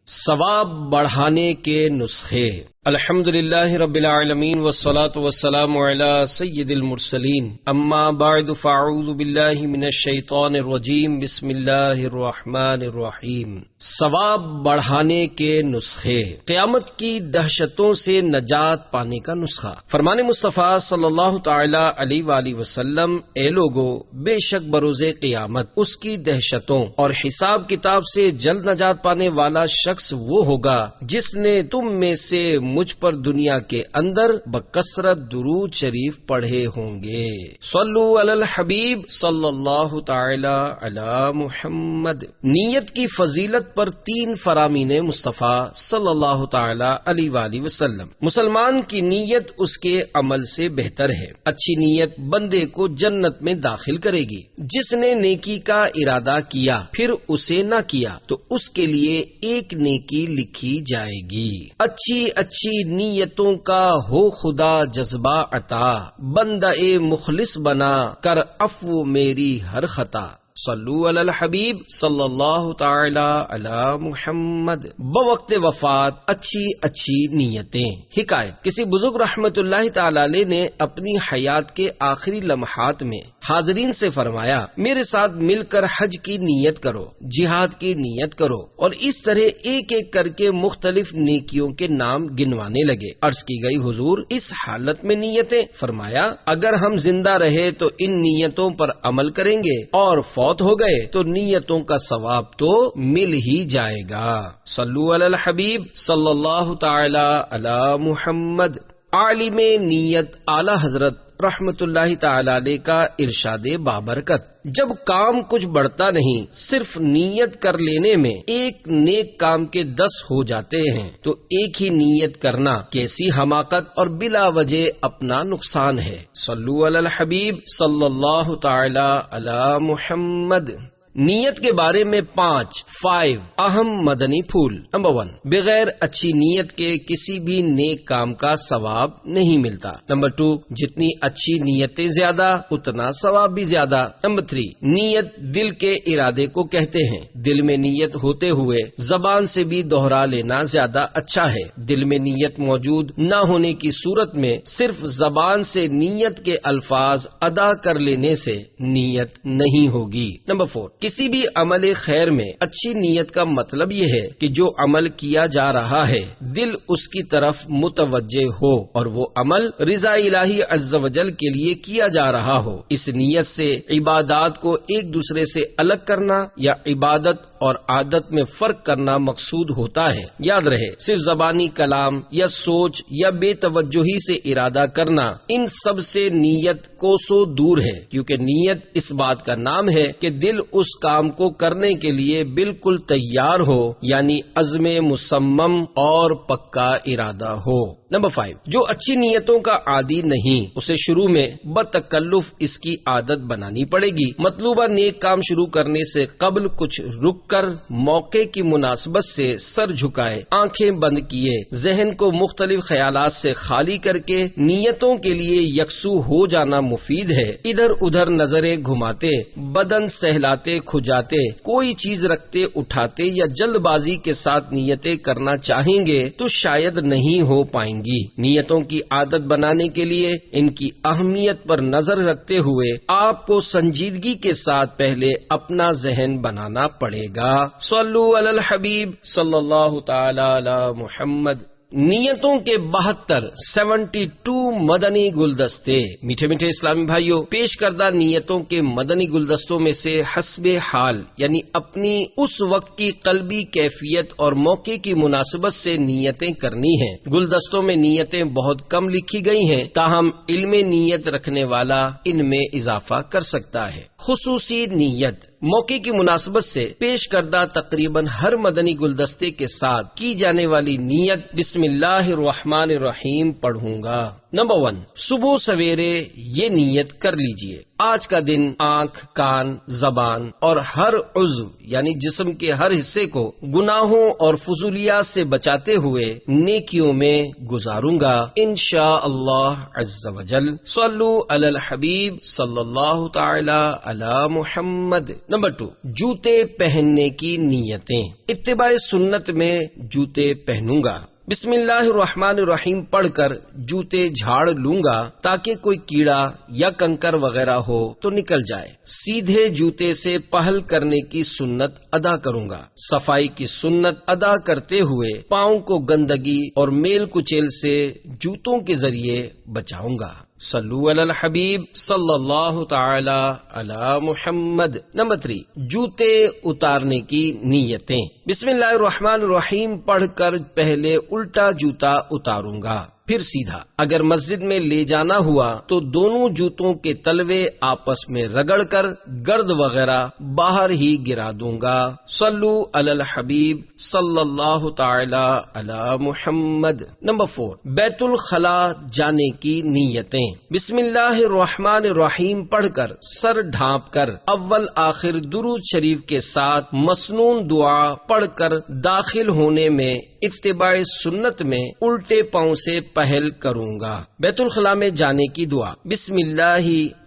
ثواب بڑھانے کے نسخے۔ الحمدللہ رب العالمین والصلاة والسلام علی سید المرسلین، اما بعد فاعوذ باللہ من الشیطان الرجیم، بسم اللہ الرحمن الرحیم۔ ثواب بڑھانے کے نسخے، قیامت کی دہشتوں سے نجات پانے کا نسخہ۔ فرمان مصطفیٰ صلی اللہ تعالی علیہ وآلہ وسلم، اے لوگو، بے شک بروز قیامت اس کی دہشتوں اور حساب کتاب سے جلد نجات پانے والا شخص وہ ہوگا جس نے تم میں سے مجھ پر دنیا کے اندر بکثرت درود شریف پڑھے ہوں گے۔ صلو علی الحبیب صلی اللہ تعالی علی محمد۔ نیت کی فضیلت پر 3 فرامین مصطفیٰ صلی اللہ تعالی علیہ وآلہ وسلم۔ مسلمان کی نیت اس کے عمل سے بہتر ہے۔ اچھی نیت بندے کو جنت میں داخل کرے گی۔ جس نے نیکی کا ارادہ کیا پھر اسے نہ کیا تو اس کے لیے ایک نیکی لکھی جائے گی۔ اچھی نیتوں کا ہو خدا جذبہ عطا، بندہ مخلص بنا کر عفو میری ہر خطا۔ صلو علی الحبیب صلی اللہ تعالی علی محمد۔ بوقت وفات اچھی نیتیں۔ حکایت، کسی بزرگ رحمت اللہ تعالی علیہ نے اپنی حیات کے آخری لمحات میں حاضرین سے فرمایا، میرے ساتھ مل کر حج کی نیت کرو، جہاد کی نیت کرو، اور اس طرح ایک ایک کر کے مختلف نیکیوں کے نام گنوانے لگے۔ عرض کی گئی، حضور اس حالت میں نیتیں؟ فرمایا، اگر ہم زندہ رہے تو ان نیتوں پر عمل کریں گے اور فوت ہو گئے تو نیتوں کا ثواب تو مل ہی جائے گا۔ صلو علی الحبیب صلی اللہ تعالی علی محمد۔ عالم نیت اعلی حضرت رحمت اللہ تعالی علیہ کا ارشاد بابرکت، جب کام کچھ بڑھتا نہیں، صرف نیت کر لینے میں ایک نیک کام کے 10 ہو جاتے ہیں تو ایک ہی نیت کرنا کیسی حماقت اور بلا وجہ اپنا نقصان ہے۔ صلو علی الحبیب صلی اللہ تعالی علی محمد۔ نیت کے بارے میں 5 اہم مدنی پھول۔ نمبر 1، بغیر اچھی نیت کے کسی بھی نیک کام کا ثواب نہیں ملتا۔ نمبر 2، جتنی اچھی نیتیں زیادہ اتنا ثواب بھی زیادہ۔ نمبر 3، نیت دل کے ارادے کو کہتے ہیں۔ دل میں نیت ہوتے ہوئے زبان سے بھی دوہرا لینا زیادہ اچھا ہے۔ دل میں نیت موجود نہ ہونے کی صورت میں صرف زبان سے نیت کے الفاظ ادا کر لینے سے نیت نہیں ہوگی۔ نمبر 4، کسی بھی عمل خیر میں اچھی نیت کا مطلب یہ ہے کہ جو عمل کیا جا رہا ہے دل اس کی طرف متوجہ ہو اور وہ عمل رضا الہی عز و جل کے لیے کیا جا رہا ہو۔ اس نیت سے عبادات کو ایک دوسرے سے الگ کرنا یا عبادت اور عادت میں فرق کرنا مقصود ہوتا ہے۔ یاد رہے، صرف زبانی کلام یا سوچ یا بے توجہی سے ارادہ کرنا، ان سب سے نیت کوسوں دور ہے، کیونکہ نیت اس بات کا نام ہے کہ دل اس کام کو کرنے کے لیے بالکل تیار ہو، یعنی عزم مصمم اور پکا ارادہ ہو۔ نمبر 5، جو اچھی نیتوں کا عادی نہیں، اسے شروع میں بتکلف اس کی عادت بنانی پڑے گی۔ مطلوبہ نیک کام شروع کرنے سے قبل کچھ رک کر موقع کی مناسبت سے سر جھکائے، آنکھیں بند کیے، ذہن کو مختلف خیالات سے خالی کر کے نیتوں کے لیے یکسو ہو جانا مفید ہے۔ ادھر ادھر نظریں گھماتے، بدن سہلاتے کھجاتے، کوئی چیز رکھتے اٹھاتے یا جلد بازی کے ساتھ نیتیں کرنا چاہیں گے تو شاید نہیں ہو پائیں گی۔ نیتوں کی عادت بنانے کے لیے ان کی اہمیت پر نظر رکھتے ہوئے آپ کو سنجیدگی کے ساتھ پہلے اپنا ذہن بنانا پڑے گا۔ صلو علی الحبیب صلی اللہ تعالی علی محمد۔ نیتوں کے 72 مدنی گلدستے۔ میٹھے میٹھے اسلامی بھائیوں، پیش کردہ نیتوں کے مدنی گلدستوں میں سے حسب حال، یعنی اپنی اس وقت کی قلبی کیفیت اور موقع کی مناسبت سے نیتیں کرنی ہیں۔ گلدستوں میں نیتیں بہت کم لکھی گئی ہیں، تاہم علم نیت رکھنے والا ان میں اضافہ کر سکتا ہے۔ خصوصی نیت، موقع کی مناسبت سے پیش کردہ تقریباً ہر مدنی گلدستے کے ساتھ کی جانے والی نیت، بسم اللہ الرحمن الرحیم پڑھوں گا۔ نمبر 1، صبح سویرے یہ نیت کر لیجئے، آج کا دن آنکھ، کان، زبان اور ہر عضو یعنی جسم کے ہر حصے کو گناہوں اور فضولیات سے بچاتے ہوئے نیکیوں میں گزاروں گا انشاءاللہ عز وجل۔ صلو علی الحبیب صلی اللہ تعالی علی محمد۔ نمبر 2، جوتے پہننے کی نیتیں۔ اتباع سنت میں جوتے پہنوں گا، بسم اللہ الرحمن الرحیم پڑھ کر جوتے جھاڑ لوں گا تاکہ کوئی کیڑا یا کنکر وغیرہ ہو تو نکل جائے۔ سیدھے جوتے سے پہل کرنے کی سنت ادا کروں گا، صفائی کی سنت ادا کرتے ہوئے پاؤں کو گندگی اور میل کچیل سے جوتوں کے ذریعے بچاؤں گا۔ صلو علی الحبیب صلی اللہ تعالی علی محمد۔ نمبر 3، جوتے اتارنے کی نیتیں۔ بسم اللہ الرحمن الرحیم پڑھ کر پہلے الٹا جوتا اتاروں گا، پھر سیدھا۔ اگر مسجد میں لے جانا ہوا تو دونوں جوتوں کے تلوے آپس میں رگڑ کر گرد وغیرہ باہر ہی گرا دوں گا۔ صلو علی الحبیب صلی اللہ تعالی علی محمد۔ نمبر 4، بیت الخلا جانے کی نیتیں۔ بسم اللہ الرحمن الرحیم پڑھ کر سر ڈھانپ کر اول آخر درود شریف کے ساتھ مسنون دعا پڑھ کر داخل ہونے میں اتباع سنت میں الٹے پاؤں سے پہل کروں گا۔ بیت الخلا میں جانے کی دعا، بسم اللہ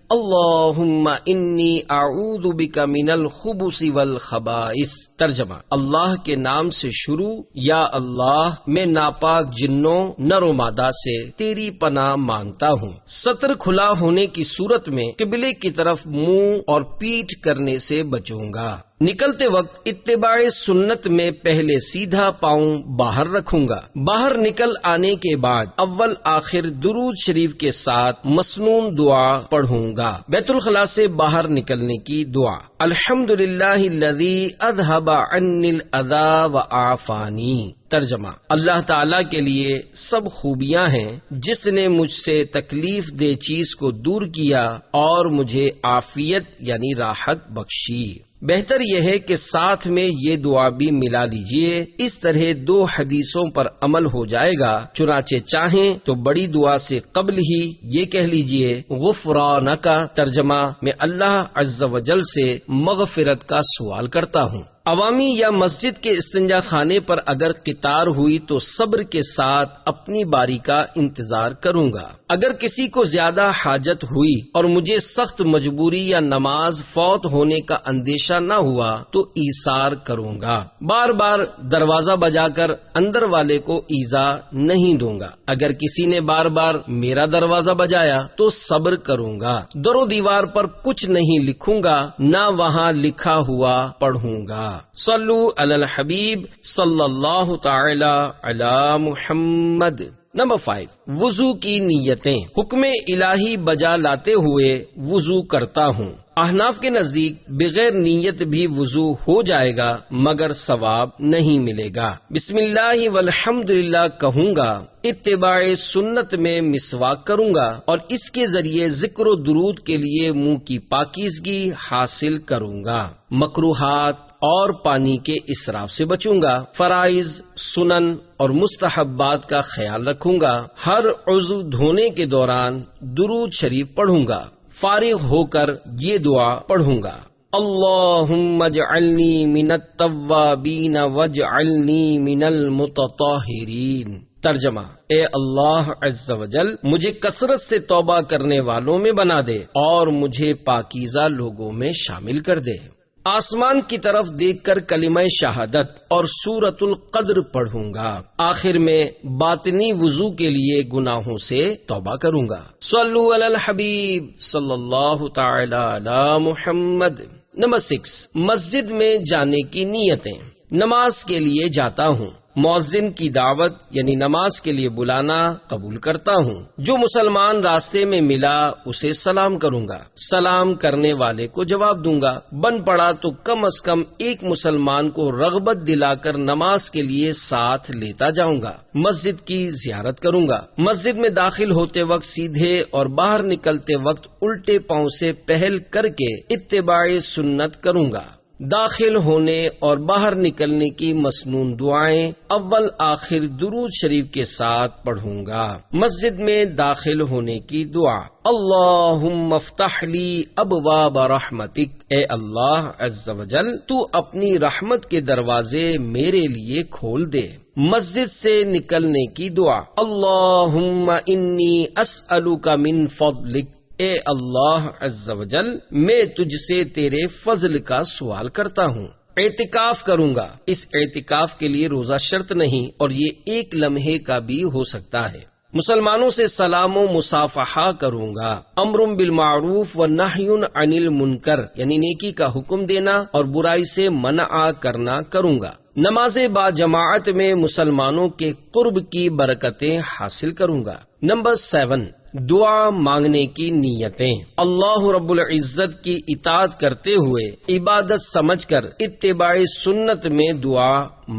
اللہم انی اعوذ بک من الخبث والخبائث۔ ترجمہ، اللہ کے نام سے شروع، یا اللہ میں ناپاک جنوں نر و مادہ سے تیری پناہ مانگتا ہوں۔ سطر کھلا ہونے کی صورت میں قبلے کی طرف منہ اور پیٹھ کرنے سے بچوں گا۔ نکلتے وقت اتباع سنت میں پہلے سیدھا پاؤں باہر رکھوں گا۔ باہر نکل آنے کے بعد اول آخر درود شریف کے ساتھ مسنون دعا پڑھوں گا۔ بیت الخلا سے باہر نکلنے کی دعا، الحمدللہ الذی اذھب عنی الاذی وعافانی۔ ترجمہ، اللہ تعالیٰ کے لیے سب خوبیاں ہیں جس نے مجھ سے تکلیف دہ چیز کو دور کیا اور مجھے عافیت یعنی راحت بخشی۔ بہتر یہ ہے کہ ساتھ میں یہ دعا بھی ملا لیجئے، اس طرح 2 حدیثوں پر عمل ہو جائے گا۔ چنانچہ چاہیں تو بڑی دعا سے قبل ہی یہ کہہ لیجئے غفرانک، ترجمہ، میں اللہ عز و جل سے مغفرت کا سوال کرتا ہوں۔ عوامی یا مسجد کے استنجا خانے پر اگر قطار ہوئی تو صبر کے ساتھ اپنی باری کا انتظار کروں گا۔ اگر کسی کو زیادہ حاجت ہوئی اور مجھے سخت مجبوری یا نماز فوت ہونے کا اندیشہ نہ ہوا تو ایثار کروں گا۔ بار بار دروازہ بجا کر اندر والے کو ایذا نہیں دوں گا۔ اگر کسی نے بار بار میرا دروازہ بجایا تو صبر کروں گا۔ در و دیوار پر کچھ نہیں لکھوں گا، نہ وہاں لکھا ہوا پڑھوں گا۔ صلو علی الحبیب صلی اللہ تعالی علی محمد۔ نمبر 5، وضو کی نیتیں۔ حکم الہی بجا لاتے ہوئے وضو کرتا ہوں۔ احناف کے نزدیک بغیر نیت بھی وضو ہو جائے گا مگر ثواب نہیں ملے گا۔ بسم اللہ والحمدللہ کہوں گا، اتباع سنت میں مسواک کروں گا اور اس کے ذریعے ذکر و درود کے لیے منہ کی پاکیزگی حاصل کروں گا۔ مکروہات اور پانی کے اسراف سے بچوں گا۔ فرائض، سنن اور مستحبات کا خیال رکھوں گا۔ ہر عضو دھونے کے دوران درود شریف پڑھوں گا۔ فارغ ہو کر یہ دعا پڑھوں گا، اللہم اجعلنی من التوابین واجعلنی من المتطہرین۔ ترجمہ، اے اللہ عز و جل مجھے کثرت سے توبہ کرنے والوں میں بنا دے اور مجھے پاکیزہ لوگوں میں شامل کر دے۔ آسمان کی طرف دیکھ کر کلمہ شہادت اور سورۃ القدر پڑھوں گا۔ آخر میں باطنی وضو کے لیے گناہوں سے توبہ کروں گا۔ صلو علی الحبیب صلی اللہ تعالی علی محمد۔ نمبر 6، مسجد میں جانے کی نیتیں۔ نماز کے لیے جاتا ہوں، مؤذن کی دعوت یعنی نماز کے لیے بلانا قبول کرتا ہوں۔ جو مسلمان راستے میں ملا اسے سلام کروں گا، سلام کرنے والے کو جواب دوں گا۔ بن پڑا تو کم از کم ایک مسلمان کو رغبت دلا کر نماز کے لیے ساتھ لیتا جاؤں گا۔ مسجد کی زیارت کروں گا۔ مسجد میں داخل ہوتے وقت سیدھے اور باہر نکلتے وقت الٹے پاؤں سے پہل کر کے اتباع سنت کروں گا۔ داخل ہونے اور باہر نکلنے کی مسنون دعائیں اول آخر درود شریف کے ساتھ پڑھوں گا۔ مسجد میں داخل ہونے کی دعا، اللہم افتح لی ابواب رحمتک، اے اللہ عز و جل تو اپنی رحمت کے دروازے میرے لیے کھول دے۔ مسجد سے نکلنے کی دعا، اللہم انی اسألک من فضلک، اے اللہ عز و جل میں تجھ سے تیرے فضل کا سوال کرتا ہوں۔ اعتکاف کروں گا، اس اعتکاف کے لیے روزہ شرط نہیں اور یہ ایک لمحے کا بھی ہو سکتا ہے۔ مسلمانوں سے سلام و مصافحہ کروں گا۔ امر بالمعروف و نہی عن المنکر، یعنی نیکی کا حکم دینا اور برائی سے منع کرنا کروں گا۔ نماز با جماعت میں مسلمانوں کے قرب کی برکتیں حاصل کروں گا۔ نمبر 7، دعا مانگنے کی نیتیں۔ اللہ رب العزت کی اطاعت کرتے ہوئے عبادت سمجھ کر اتباع سنت میں دعا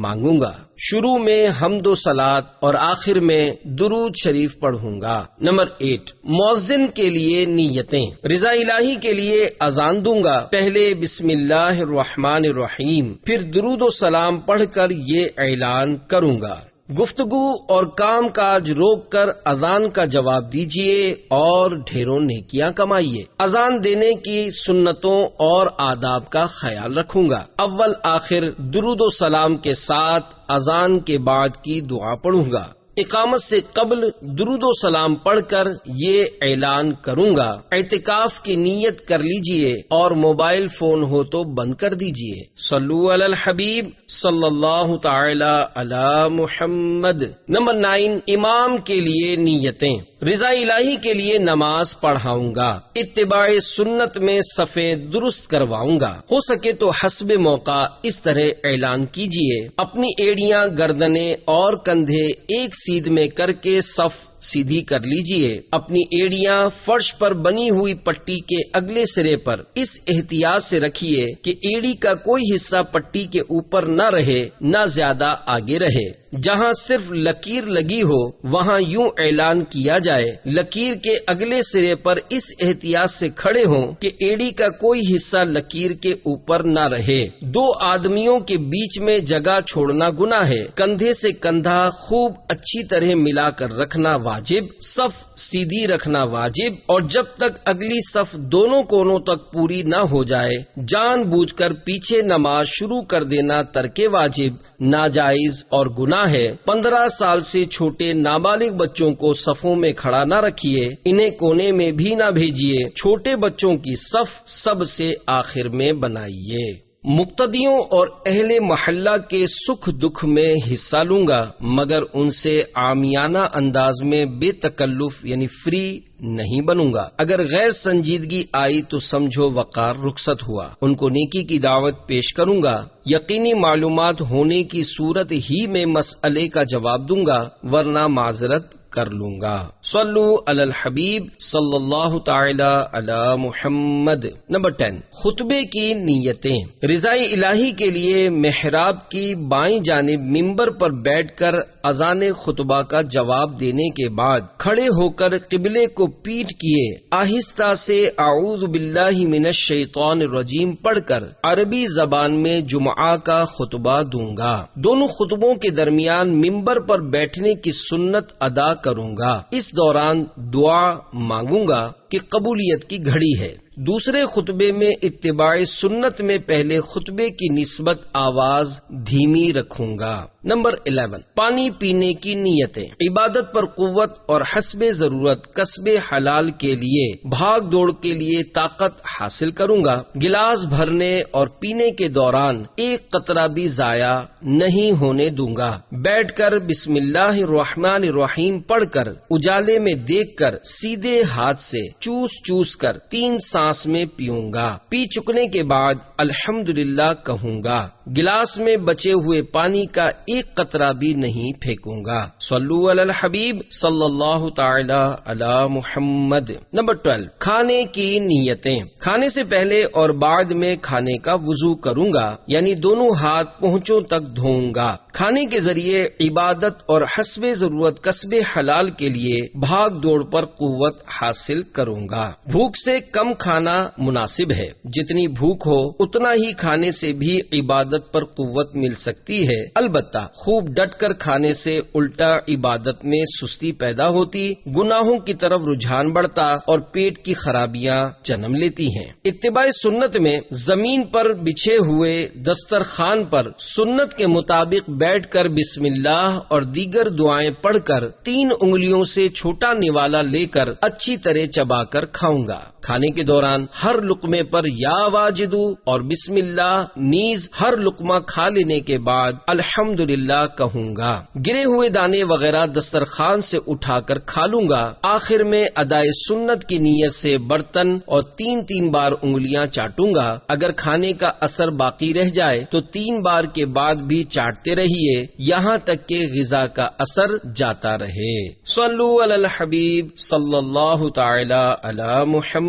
مانگوں گا۔ شروع میں حمد و صلات اور آخر میں درود شریف پڑھوں گا۔ نمبر 8، مؤذن کے لیے نیتیں۔ رضا الہی کے لیے اذان دوں گا، پہلے بسم اللہ الرحمن الرحیم پھر درود و سلام پڑھ کر یہ اعلان کروں گا۔ گفتگو اور کام کاج روک کر اذان کا جواب دیجیے اور ڈھیروں نیکیاں کمائیے۔ اذان دینے کی سنتوں اور آداب کا خیال رکھوں گا۔ اول آخر درود و سلام کے ساتھ اذان کے بعد کی دعا پڑھوں گا۔ اقامت سے قبل درود و سلام پڑھ کر یہ اعلان کروں گا، اعتکاف کی نیت کر لیجئے اور موبائل فون ہو تو بند کر دیجئے۔ صلو علی الحبیب صلی اللہ تعالی علی محمد۔ نمبر 9، امام کے لیے نیتیں۔ رضا الہی کے لیے نماز پڑھاؤں گا، اتباع سنت میں صفے درست کرواؤں گا۔ ہو سکے تو حسب موقع اس طرح اعلان کیجئے، اپنی ایڑیاں، گردنیں اور کندھے ایک سیدھ میں کر کے صف سیدھی کر لیجئے۔ اپنی ایڑیاں فرش پر بنی ہوئی پٹی کے اگلے سرے پر اس احتیاط سے رکھیے کہ ایڑی کا کوئی حصہ پٹی کے اوپر نہ رہے نہ زیادہ آگے رہے۔ جہاں صرف لکیر لگی ہو وہاں یوں اعلان کیا جائے، لکیر کے اگلے سرے پر اس احتیاط سے کھڑے ہوں کہ ایڑی کا کوئی حصہ لکیر کے اوپر نہ رہے۔ دو آدمیوں کے بیچ میں جگہ چھوڑنا گناہ ہے۔ کندھے سے کندھا خوب اچھی طرح ملا کر رکھنا واجب، صف سیدھی رکھنا واجب، اور جب تک اگلی صف دونوں کونوں تک پوری نہ ہو جائے جان بوجھ کر پیچھے نماز شروع کر دینا ترک واجب، ناجائز اور گناہ ہے۔ 15 سال سے چھوٹے نابالغ بچوں کو صفوں میں کھڑا نہ رکھیے، انہیں کونے میں بھی نہ بھیجیے۔ چھوٹے بچوں کی صف سب سے آخر میں بنائیے۔ مقتدیوں اور اہل محلہ کے سکھ دکھ میں حصہ لوں گا، مگر ان سے عامیانہ انداز میں بے تکلف یعنی فری نہیں بنوں گا۔ اگر غیر سنجیدگی آئی تو سمجھو وقار رخصت ہوا۔ ان کو نیکی کی دعوت پیش کروں گا۔ یقینی معلومات ہونے کی صورت ہی میں مسئلے کا جواب دوں گا، ورنہ معذرت کر لوں گا۔ صلو علی الحبیب صلی اللہ تعالی علی محمد۔ نمبر 10، خطبے کی نیتیں۔ رضا الہی کے لیے محراب کی بائیں جانب ممبر پر بیٹھ کر اذان خطبہ کا جواب دینے کے بعد کھڑے ہو کر قبلے کو پیٹھ کیے آہستہ سے اعوذ باللہ من الشیطان الرجیم پڑھ کر عربی زبان میں جمعہ کا خطبہ دوں گا۔ دونوں خطبوں کے درمیان ممبر پر بیٹھنے کی سنت ادا کروں گا۔ اس دوران دعا مانگوں گا کہ قبولیت کی گھڑی ہے۔ دوسرے خطبے میں اتباع سنت میں پہلے خطبے کی نسبت آواز دھیمی رکھوں گا۔ نمبر 11، پانی پینے کی نیتیں۔ عبادت پر قوت اور حسب ضرورت کسب حلال کے لیے بھاگ دوڑ کے لیے طاقت حاصل کروں گا۔ گلاس بھرنے اور پینے کے دوران ایک قطرہ بھی ضائع نہیں ہونے دوں گا۔ بیٹھ کر بسم اللہ الرحمن الرحیم پڑھ کر اجالے میں دیکھ کر سیدھے ہاتھ سے چوس چوس کر 3 سانس میں پیوں گا۔ پی چکنے کے بعد الحمدللہ کہوں گا۔ گلاس میں بچے ہوئے پانی کا ایک قطرہ بھی نہیں پھینکوں گا۔ صلو علی الحبیب صلی اللہ تعالی علی محمد۔ نمبر 12، کھانے کی نیتیں۔ کھانے سے پہلے اور بعد میں کھانے کا وضو کروں گا، یعنی دونوں ہاتھ پہنچوں تک دھوؤں گا۔ کھانے کے ذریعے عبادت اور حسب ضرورت کسب حلال کے لیے بھاگ دوڑ پر قوت حاصل کروں گا۔ بھوک سے کم کھانا کھانا مناسب ہے، جتنی بھوک ہو اتنا ہی کھانے سے بھی عبادت پر قوت مل سکتی ہے۔ البتہ خوب ڈٹ کر کھانے سے الٹا عبادت میں سستی پیدا ہوتی، گناہوں کی طرف رجحان بڑھتا اور پیٹ کی خرابیاں جنم لیتی ہیں۔ اتباع سنت میں زمین پر بچھے ہوئے دسترخوان پر سنت کے مطابق بیٹھ کر بسم اللہ اور دیگر دعائیں پڑھ کر 3 انگلیوں سے چھوٹا نوالا لے کر اچھی طرح چبا کر کھاؤں گا۔ کھانے کے دوران ہر لقمے پر یا واجدو اور بسم اللہ، نیز ہر لقمہ کھا لینے کے بعد الحمدللہ کہوں گا۔ گرے ہوئے دانے وغیرہ دسترخوان سے اٹھا کر کھا لوں گا۔ آخر میں ادائے سنت کی نیت سے برتن اور 3 بار انگلیاں چاٹوں گا۔ اگر کھانے کا اثر باقی رہ جائے تو 3 بار کے بعد بھی چاٹتے رہیے یہاں تک کہ غذا کا اثر جاتا رہے۔ صلو علی الحبیب صلی اللہ تعالی علی محمد۔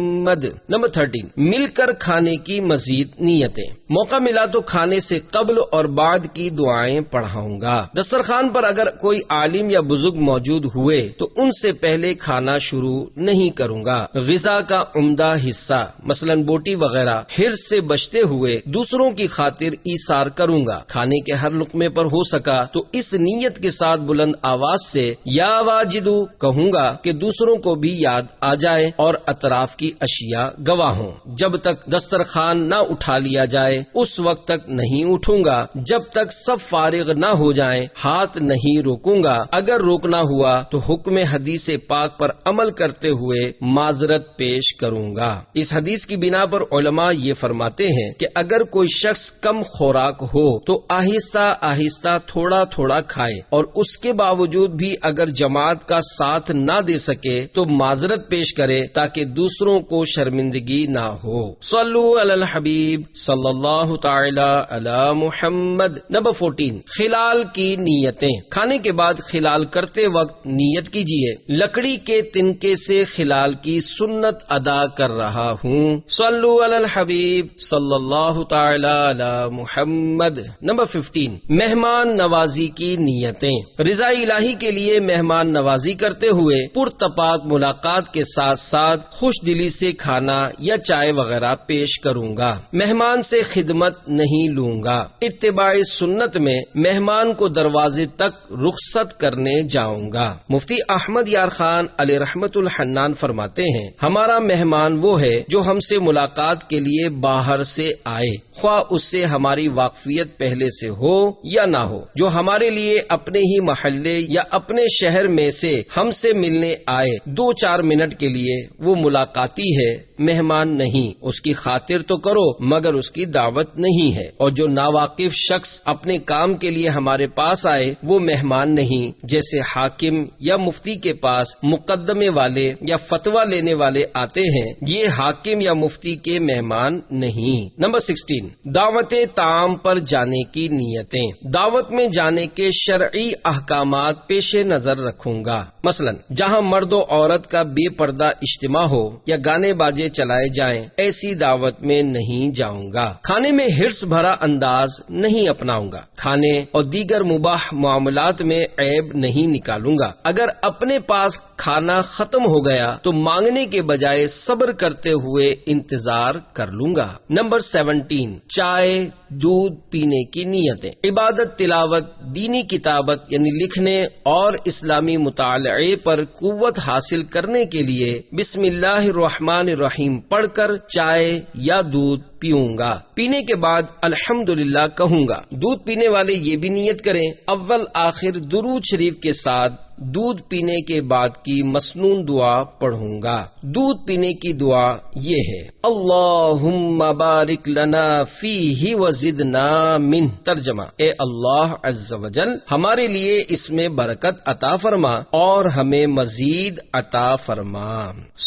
نمبر 13، مل کر کھانے کی مزید نیتیں۔ موقع ملا تو کھانے سے قبل اور بعد کی دعائیں پڑھاؤں گا۔ دسترخوان پر اگر کوئی عالم یا بزرگ موجود ہوئے تو ان سے پہلے کھانا شروع نہیں کروں گا۔ غذا کا عمدہ حصہ مثلا بوٹی وغیرہ حرص سے بچتے ہوئے دوسروں کی خاطر ایثار کروں گا۔ کھانے کے ہر لقمے پر ہو سکا تو اس نیت کے ساتھ بلند آواز سے یا واجدو کہوں گا کہ دوسروں کو بھی یاد آ جائے اور اطراف کی اشیاء گواہ ہوں۔ جب تک دسترخوان نہ اٹھا لیا جائے اس وقت تک نہیں اٹھوں گا جب تک سب فارغ نہ ہو جائیں، ہاتھ نہیں روکوں گا۔ اگر روکنا ہوا تو حکم حدیث پاک پر عمل کرتے ہوئے معذرت پیش کروں گا۔ اس حدیث کی بنا پر علماء یہ فرماتے ہیں کہ اگر کوئی شخص کم خوراک ہو تو آہستہ آہستہ تھوڑا تھوڑا کھائے، اور اس کے باوجود بھی اگر جماعت کا ساتھ نہ دے سکے تو معذرت پیش کرے تاکہ دوسروں کو شرمندگی نہ ہو۔ صلو علی الحبیب صلی اللہ تعالی علی محمد۔ نمبر 14، خلال کی نیتیں۔ کھانے کے بعد خلال کرتے وقت نیت کیجیے لکڑی کے تنکے سے خلال کی سنت ادا کر رہا ہوں۔ صلو علی الحبیب صلی اللہ تعالی علی محمد۔ نمبر 15، مہمان نوازی کی نیتیں۔ رضا الہی کے لیے مہمان نوازی کرتے ہوئے پرتپاک ملاقات کے ساتھ ساتھ خوش دلی سے کھانا یا چائے وغیرہ پیش کروں گا۔ مہمان سے خدمت نہیں لوں گا۔ اتباع سنت میں مہمان کو دروازے تک رخصت کرنے جاؤں گا۔ مفتی احمد یار خان علیہ رحمت الحنان فرماتے ہیں، ہمارا مہمان وہ ہے جو ہم سے ملاقات کے لیے باہر سے آئے، خواہ اس سے ہماری واقفیت پہلے سے ہو یا نہ ہو، جو ہمارے لیے اپنے ہی محلے یا اپنے شہر میں سے ہم سے ملنے آئے 2-4 منٹ کے لیے، وہ ملاقاتی ہے، مہمان نہیں۔ اس کی خاطر تو کرو مگر اس کی دعوت نہیں ہے۔ اور جو ناواقف شخص اپنے کام کے لیے ہمارے پاس آئے وہ مہمان نہیں، جیسے حاکم یا مفتی کے پاس مقدمے والے یا فتویٰ لینے والے آتے ہیں، یہ حاکم یا مفتی کے مہمان نہیں۔ نمبر 16، دعوت طعام پر جانے کی نیتیں۔ دعوت میں جانے کے شرعی احکامات پیش نظر رکھوں گا۔ مثلا جہاں مرد و عورت کا بے پردہ اجتماع ہو یا گانے باجے چلائے جائیں، ایسی دعوت میں نہیں جاؤں گا۔ کھانے میں حرص بھرا انداز نہیں اپناؤں گا۔ کھانے اور دیگر مباح معاملات میں عیب نہیں نکالوں گا۔ اگر اپنے پاس کھانا ختم ہو گیا تو مانگنے کے بجائے صبر کرتے ہوئے انتظار کر لوں گا۔ نمبر 17، چائے دودھ پینے کی نیتیں۔ عبادت، تلاوت، دینی کتابت یعنی لکھنے اور اسلامی مطالعے پر قوت حاصل کرنے کے لیے بسم اللہ الرحمن الرحیم پڑھ کر چائے یا دودھ پیوں گا۔ پینے کے بعد الحمدللہ کہوں گا۔ دودھ پینے والے یہ بھی نیت کریں، اول آخر درود شریف کے ساتھ دودھ پینے کے بعد کی مسنون دعا پڑھوں گا۔ دودھ پینے کی دعا یہ ہے، اللہم بارک لنا فیہ وزدنا منہ۔ ترجمہ، اے اللہ عز و جل ہمارے لیے اس میں برکت عطا فرما اور ہمیں مزید عطا فرما۔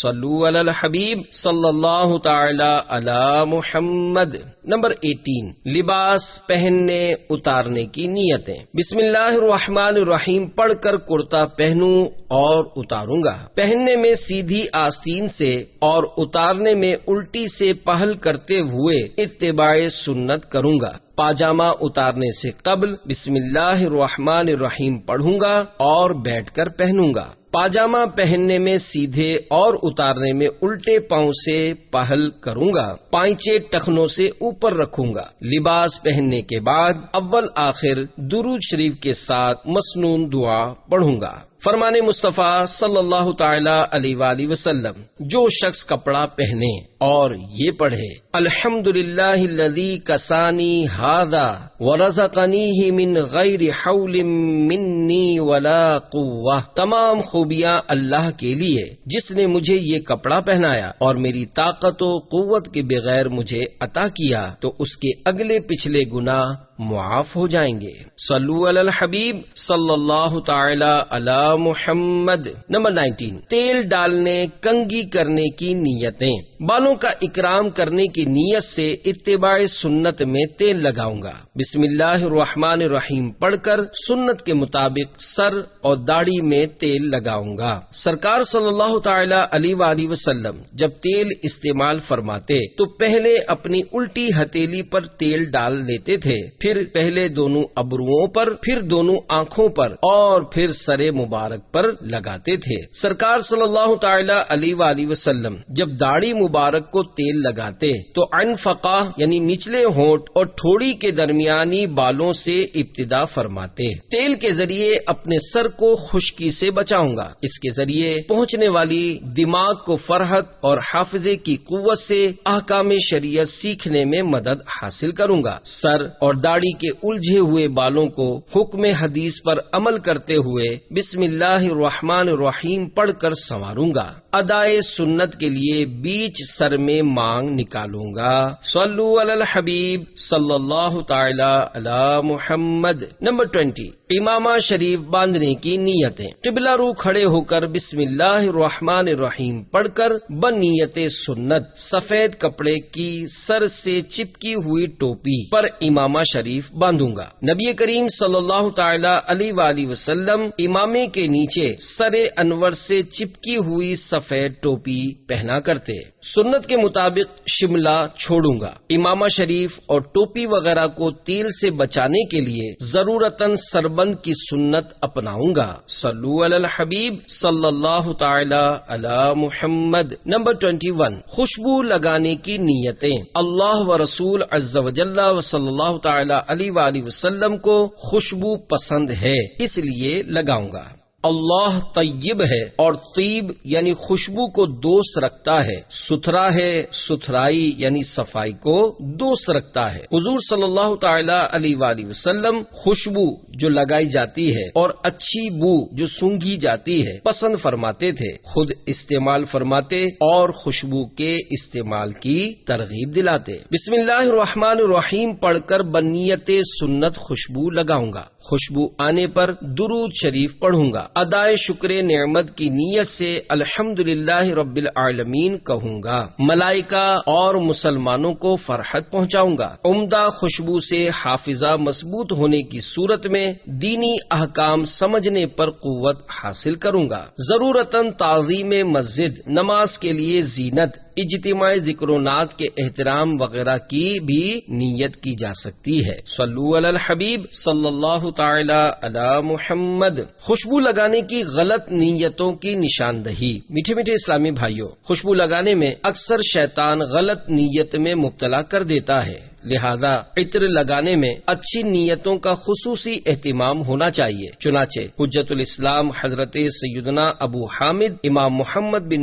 صلو علی الحبیب صلی اللہ تعالی علی محمد۔ نمبر 18، لباس پہننے اتارنے کی نیتیں۔ بسم اللہ الرحمن الرحیم پڑھ کر کرتا پہنوں اور اتاروں گا۔ پہننے میں سیدھی آستین سے اور اتارنے میں الٹی سے پہل کرتے ہوئے اتباع سنت کروں گا۔ پاجامہ اتارنے سے قبل بسم اللہ الرحمن الرحیم پڑھوں گا اور بیٹھ کر پہنوں گا۔ پاجامہ پہننے میں سیدھے اور اتارنے میں الٹے پاؤں سے پہل کروں گا، پائچے ٹخنوں سے اوپر رکھوں گا، لباس پہننے کے بعد اول آخر درود شریف کے ساتھ مسنون دعا پڑھوں گا۔ فرمان مصطفیٰ صلی اللہ تعالی علیہ وآلہ وسلم، جو شخص کپڑا پہنے اور یہ پڑھے الحمدللہ الذی کسانی ھذا ورزقنیہ من غیر حول منی ولا قوہ، تمام خوبیاں اللہ کے لیے جس نے مجھے یہ کپڑا پہنایا اور میری طاقت و قوت کے بغیر مجھے عطا کیا، تو اس کے اگلے پچھلے گناہ معاف ہو جائیں گے۔ صلو علی الحبیب صلی اللہ تعالی علی محمد۔ نمبر 19، تیل ڈالنے کنگھی کرنے کی نیتیں۔ بالوں کا اکرام کرنے کی نیت سے اتباع سنت میں تیل لگاؤں گا۔ بسم اللہ الرحمن الرحیم پڑھ کر سنت کے مطابق سر اور داڑھی میں تیل لگاؤں گا۔ سرکار صلی اللہ تعالی علیہ وآلہ وسلم جب تیل استعمال فرماتے تو پہلے اپنی الٹی ہتھیلی پر تیل ڈال لیتے تھے، پھر پہلے دونوں ابروؤں پر، پھر دونوں آنکھوں پر اور پھر سر مبارک پر لگاتے تھے۔ سرکار صلی اللہ تعالی علیہ وآلہ وسلم جب داڑھی مبارک کو تیل لگاتے تو عنفقہ یعنی نچلے ہونٹ اور ٹھوڑی کے درمیانی بالوں سے ابتدا فرماتے۔ تیل کے ذریعے اپنے سر کو خشکی سے بچاؤں گا، اس کے ذریعے پہنچنے والی دماغ کو فرحت اور حافظے کی قوت سے احکام شریعت سیکھنے میں مدد حاصل کروں گا۔ سر اور داڑھی کے الجھے ہوئے بالوں کو حکم حدیث پر عمل کرتے ہوئے بسم اللہ الرحمن الرحیم پڑھ کر سنواروں گا۔ ادائے سنت کے لیے بیچ سر میں مانگ نکالوں گا۔ صلو علی الحبیب صلی اللہ تعالی علی محمد۔ نمبر 20، امامہ شریف باندھنے کی نیتیں۔ قبلہ رو کھڑے ہو کر بسم اللہ الرحمن الرحیم پڑھ کر بنیت سنت سفید کپڑے کی سر سے چپکی ہوئی ٹوپی پر امامہ شریف باندھوں گا۔ نبی کریم صلی اللہ تعالی علیہ وآلہ وسلم امامے کے نیچے سر انور سے چپکی ہوئی سفید ٹوپی پہنا کرتے۔ سنت کے مطابق شملہ چھوڑوں گا۔ امامہ شریف اور ٹوپی وغیرہ کو تیل سے بچانے کے لیے ضرورتاً سربند کی سنت اپناؤں گا۔ صلو علی الحبیب صلی اللہ تعالی علی محمد۔ نمبر 21، خوشبو لگانے کی نیتیں۔ اللہ و رسول عز و جل و صلی اللہ تعالی علیہ وآلہ وسلم کو خوشبو پسند ہے، اس لیے لگاؤں گا۔ اللہ طیب ہے اور طیب یعنی خوشبو کو دوست رکھتا ہے، ستھرا ہے، ستھرائی یعنی صفائی کو دوست رکھتا ہے۔ حضور صلی اللہ تعالی علیہ وآلہ وسلم خوشبو جو لگائی جاتی ہے اور اچھی بو جو سونگھی جاتی ہے پسند فرماتے تھے، خود استعمال فرماتے اور خوشبو کے استعمال کی ترغیب دلاتے۔ بسم اللہ الرحمن الرحیم پڑھ کر بنیت سنت خوشبو لگاؤں گا۔ خوشبو آنے پر درود شریف پڑھوں گا۔ ادائے شکر نعمت کی نیت سے الحمدللہ رب العالمین کہوں گا۔ ملائکہ اور مسلمانوں کو فرحت پہنچاؤں گا۔ عمدہ خوشبو سے حافظہ مضبوط ہونے کی صورت میں دینی احکام سمجھنے پر قوت حاصل کروں گا۔ ضرورتاً تعظیم مسجد، نماز کے لیے زینت، اجتماعی ذکر و نعت کے احترام وغیرہ کی بھی نیت کی جا سکتی ہے۔ صلو علی الحبیب صلی اللہ تعالی علی محمد۔ خوشبو لگانے کی غلط نیتوں کی نشاندہی۔ میٹھے میٹھے اسلامی بھائیوں، خوشبو لگانے میں اکثر شیطان غلط نیت میں مبتلا کر دیتا ہے، لہذا عطر لگانے میں اچھی نیتوں کا خصوصی اہتمام ہونا چاہیے۔ چنانچہ حجت الاسلام حضرت سیدنا ابو حامد امام محمد بن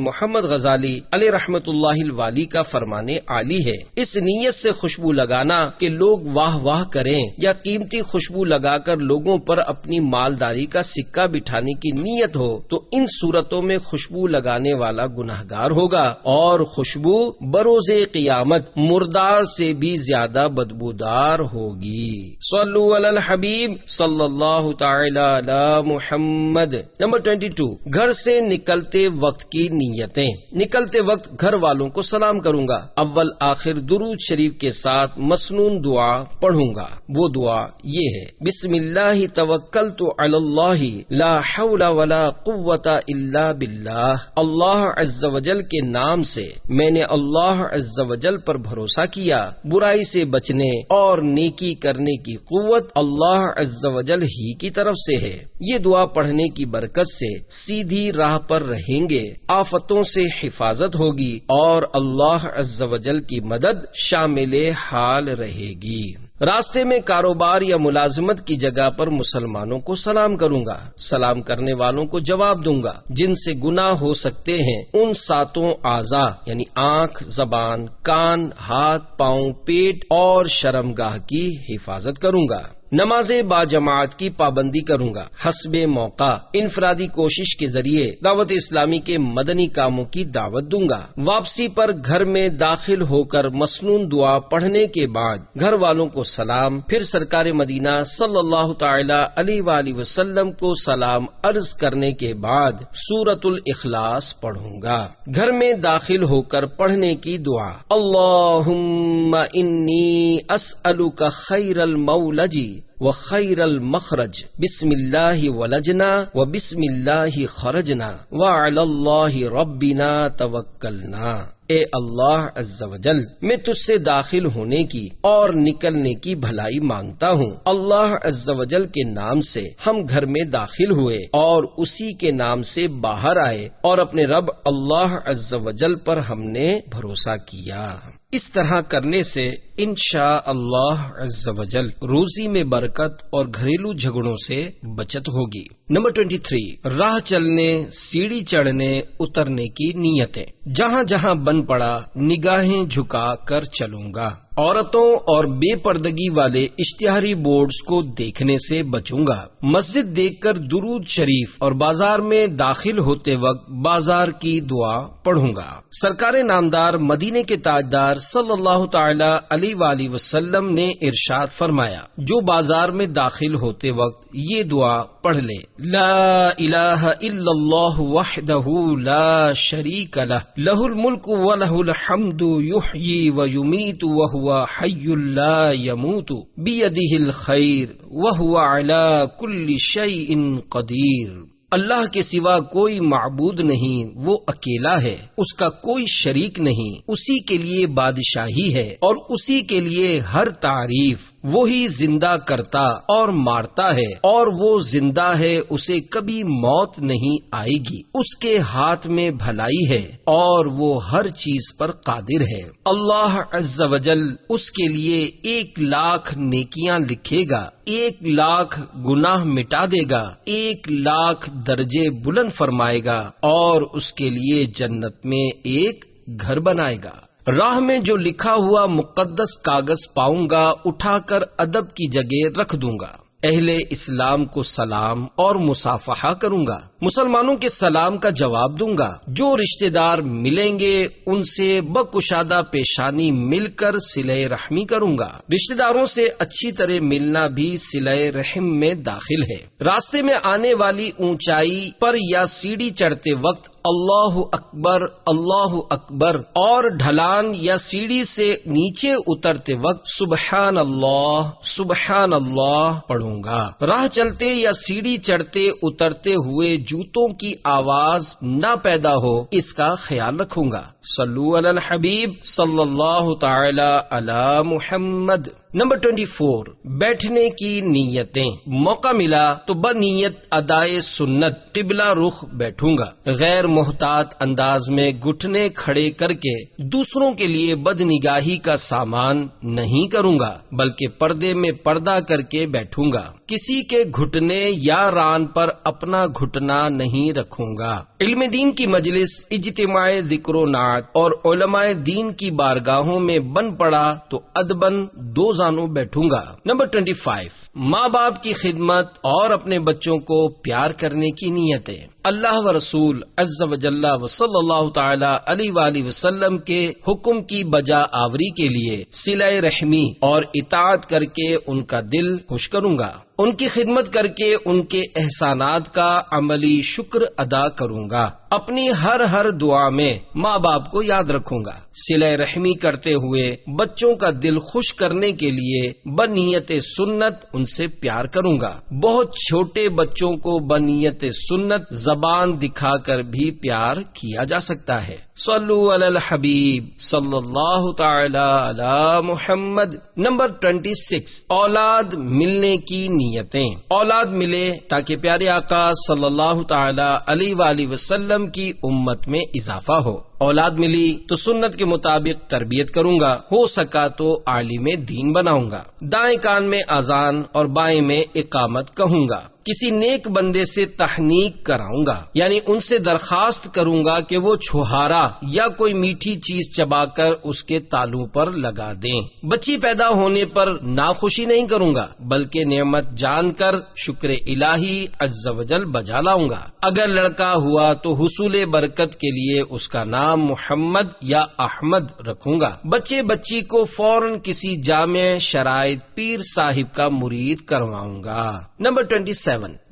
محمد غزالی علیہ رحمت اللہ الوالی کا فرمان عالی ہے، اس نیت سے خوشبو لگانا کہ لوگ واہ واہ کریں یا قیمتی خوشبو لگا کر لوگوں پر اپنی مالداری کا سکہ بٹھانے کی نیت ہو تو ان صورتوں میں خوشبو لگانے والا گناہگار ہوگا اور خوشبو بروز قیامت مردار سے بھی زیادہ بدبودار ہوگی۔ صلو علی الحبیب صلی اللہ تعالی علی محمد۔ نمبر 22، گھر سے نکلتے وقت کی نیتیں۔ نکلتے وقت گھر والوں کو سلام کروں گا۔ اول آخر درود شریف کے ساتھ مسنون دعا پڑھوں گا۔ وہ دعا یہ ہے: بسم اللہ توکلت علی اللہ لا حول ولا قوت الا باللہ۔ اللہ عز و جل کے نام سے میں نے اللہ عز و جل پر بھروسہ کیا، برائی سے بچنے اور نیکی کرنے کی قوت اللہ عز و جل ہی کی طرف سے ہے۔ یہ دعا پڑھنے کی برکت سے سیدھی راہ پر رہیں گے، آفتوں سے حفاظت ہوگی اور اللہ عز و جل کی مدد شامل حال رہے گی۔ راستے میں کاروبار یا ملازمت کی جگہ پر مسلمانوں کو سلام کروں گا، سلام کرنے والوں کو جواب دوں گا، جن سے گناہ ہو سکتے ہیں ان 7 اعضاء یعنی آنکھ، زبان، کان، ہاتھ، پاؤں، پیٹ اور شرمگاہ کی حفاظت کروں گا۔ نماز با جماعت کی پابندی کروں گا، حسب موقع انفرادی کوشش کے ذریعے دعوت اسلامی کے مدنی کاموں کی دعوت دوں گا۔ واپسی پر گھر میں داخل ہو کر مسنون دعا پڑھنے کے بعد گھر والوں کو سلام، پھر سرکار مدینہ صلی اللہ تعالی علیہ وآلہ وسلم کو سلام عرض کرنے کے بعد سورۃ الاخلاص پڑھوں گا۔ گھر میں داخل ہو کر پڑھنے کی دعا، اللہم انی اسألک خیر المولج وخیر المخرج، بسم اللہ ولجنا وبسم اللہ خرجنا وعلی اللہ ربنا توکلنا۔ اے اللہ عز و جل، میں تجھ سے داخل ہونے کی اور نکلنے کی بھلائی مانگتا ہوں۔ اللہ عز و جل کے نام سے ہم گھر میں داخل ہوئے اور اسی کے نام سے باہر آئے، اور اپنے رب اللہ عز و جل پر ہم نے بھروسہ کیا۔ اس طرح کرنے سے انشاء اللہ عز و جل روزی میں برکت اور گھریلو جھگڑوں سے بچت ہوگی۔ نمبر 23، راہ چلنے، سیڑھی چڑھنے اترنے کی نیتیں۔ جہاں جہاں بن پڑا نگاہیں جھکا کر چلوں گا۔ عورتوں اور بے پردگی والے اشتہاری بورڈز کو دیکھنے سے بچوں گا۔ مسجد دیکھ کر درود شریف اور بازار میں داخل ہوتے وقت بازار کی دعا پڑھوں گا۔ سرکار نامدار مدینے کے تاجدار صلی اللہ تعالی علیہ وآلہ وسلم نے ارشاد فرمایا، جو بازار میں داخل ہوتے وقت یہ دعا پڑھ لے، لا الہ الا اللہ وحدہ لا شریک لہ، لہ الملک ولہ الحمد یحیی ویمیت وہو حی لا یموت بیدہ الخیر وہو علی کل شیء قدیر۔ اللہ کے سوا کوئی معبود نہیں، وہ اکیلا ہے، اس کا کوئی شریک نہیں، اسی کے لیے بادشاہی ہے اور اسی کے لیے ہر تعریف۔ وہی زندہ کرتا اور مارتا ہے، اور وہ زندہ ہے، اسے کبھی موت نہیں آئے گی، اس کے ہاتھ میں بھلائی ہے اور وہ ہر چیز پر قادر ہے۔ اللہ عز و جل اس کے لیے 1,00,000 نیکیاں لکھے گا، 1,00,000 گناہ مٹا دے گا، 1,00,000 درجے بلند فرمائے گا اور اس کے لیے جنت میں ایک گھر بنائے گا۔ راہ میں جو لکھا ہوا مقدس کاغذ پاؤں گا اٹھا کر ادب کی جگہ رکھ دوں گا۔ اہل اسلام کو سلام اور مصافحہ کروں گا، مسلمانوں کے سلام کا جواب دوں گا۔ جو رشتہ دار ملیں گے ان سے بکشادہ پیشانی مل کر صلہ رحمی کروں گا۔ رشتہ داروں سے اچھی طرح ملنا بھی صلہ رحم میں داخل ہے۔ راستے میں آنے والی اونچائی پر یا سیڑھی چڑھتے وقت اللہ اکبر اور ڈھلان یا سیڑھی سے نیچے اترتے وقت سبحان اللہ پڑھوں گا۔ راہ چلتے یا سیڑھی چڑھتے اترتے ہوئے جوتوں کی آواز نہ پیدا ہو، اس کا خیال رکھوں گا۔ صلو علی الحبیب صلی اللہ تعالی علی محمد۔ نمبر 24، بیٹھنے کی نیتیں۔ موقع ملا تو بنیت ادائے سنت قبلہ رخ بیٹھوں گا۔ غیر محتاط انداز میں گھٹنے کھڑے کر کے دوسروں کے لیے بدنگاہی کا سامان نہیں کروں گا، بلکہ پردے میں پردہ کر کے بیٹھوں گا۔ کسی کے گھٹنے یا ران پر اپنا گھٹنا نہیں رکھوں گا۔ علم دین کی مجلس، اجتماع ذکر و نعت اور علماء دین کی بارگاہوں میں بن پڑا تو ادبن 2 زانوں بیٹھوں گا۔ نمبر 25، ماں باپ کی خدمت اور اپنے بچوں کو پیار کرنے کی نیتیں۔ اللہ و رسول عز و جل و صلی اللہ تعالی علیہ وآلہ وسلم کے حکم کی بجا آوری کے لیے صلہ رحمی اور اطاعت کر کے ان کا دل خوش کروں گا۔ ان کی خدمت کر کے ان کے احسانات کا عملی شکر ادا کروں گا۔ اپنی ہر دعا میں ماں باپ کو یاد رکھوں گا، صلہ رحمی کرتے ہوئے بچوں کا دل خوش کرنے کے لیے بنیت سنت ان سے پیار کروں گا۔ بہت چھوٹے بچوں کو بنیت سنت زبان دکھا کر بھی پیار کیا جا سکتا ہے۔ صلو علی الحبیب صلی اللہ تعالی علی محمد۔ نمبر 26، اولاد ملنے کی نیتیں۔ اولاد ملے تاکہ پیارے آقا صلی اللہ تعالی علیہ وآلہ وسلم کی امت میں اضافہ ہو۔ اولاد ملی تو سنت کے مطابق تربیت کروں گا، ہو سکا تو عالم دین بناؤں گا۔ دائیں کان میں اذان اور بائیں میں اقامت کہوں گا۔ کسی نیک بندے سے تحنیک کراؤں گا، یعنی ان سے درخواست کروں گا کہ وہ چھہارا یا کوئی میٹھی چیز چبا کر اس کے تالوں پر لگا دیں۔ بچی پیدا ہونے پر ناخوشی نہیں کروں گا، بلکہ نعمت جان کر شکر الہی عز و جل بجا لاؤں گا۔ اگر لڑکا ہوا تو حصول برکت کے لیے اس کا نام محمد یا احمد رکھوں گا۔ بچی کو فوراً کسی جامع شرائط پیر صاحب کا مرید کرواؤں گا۔ نمبر 27،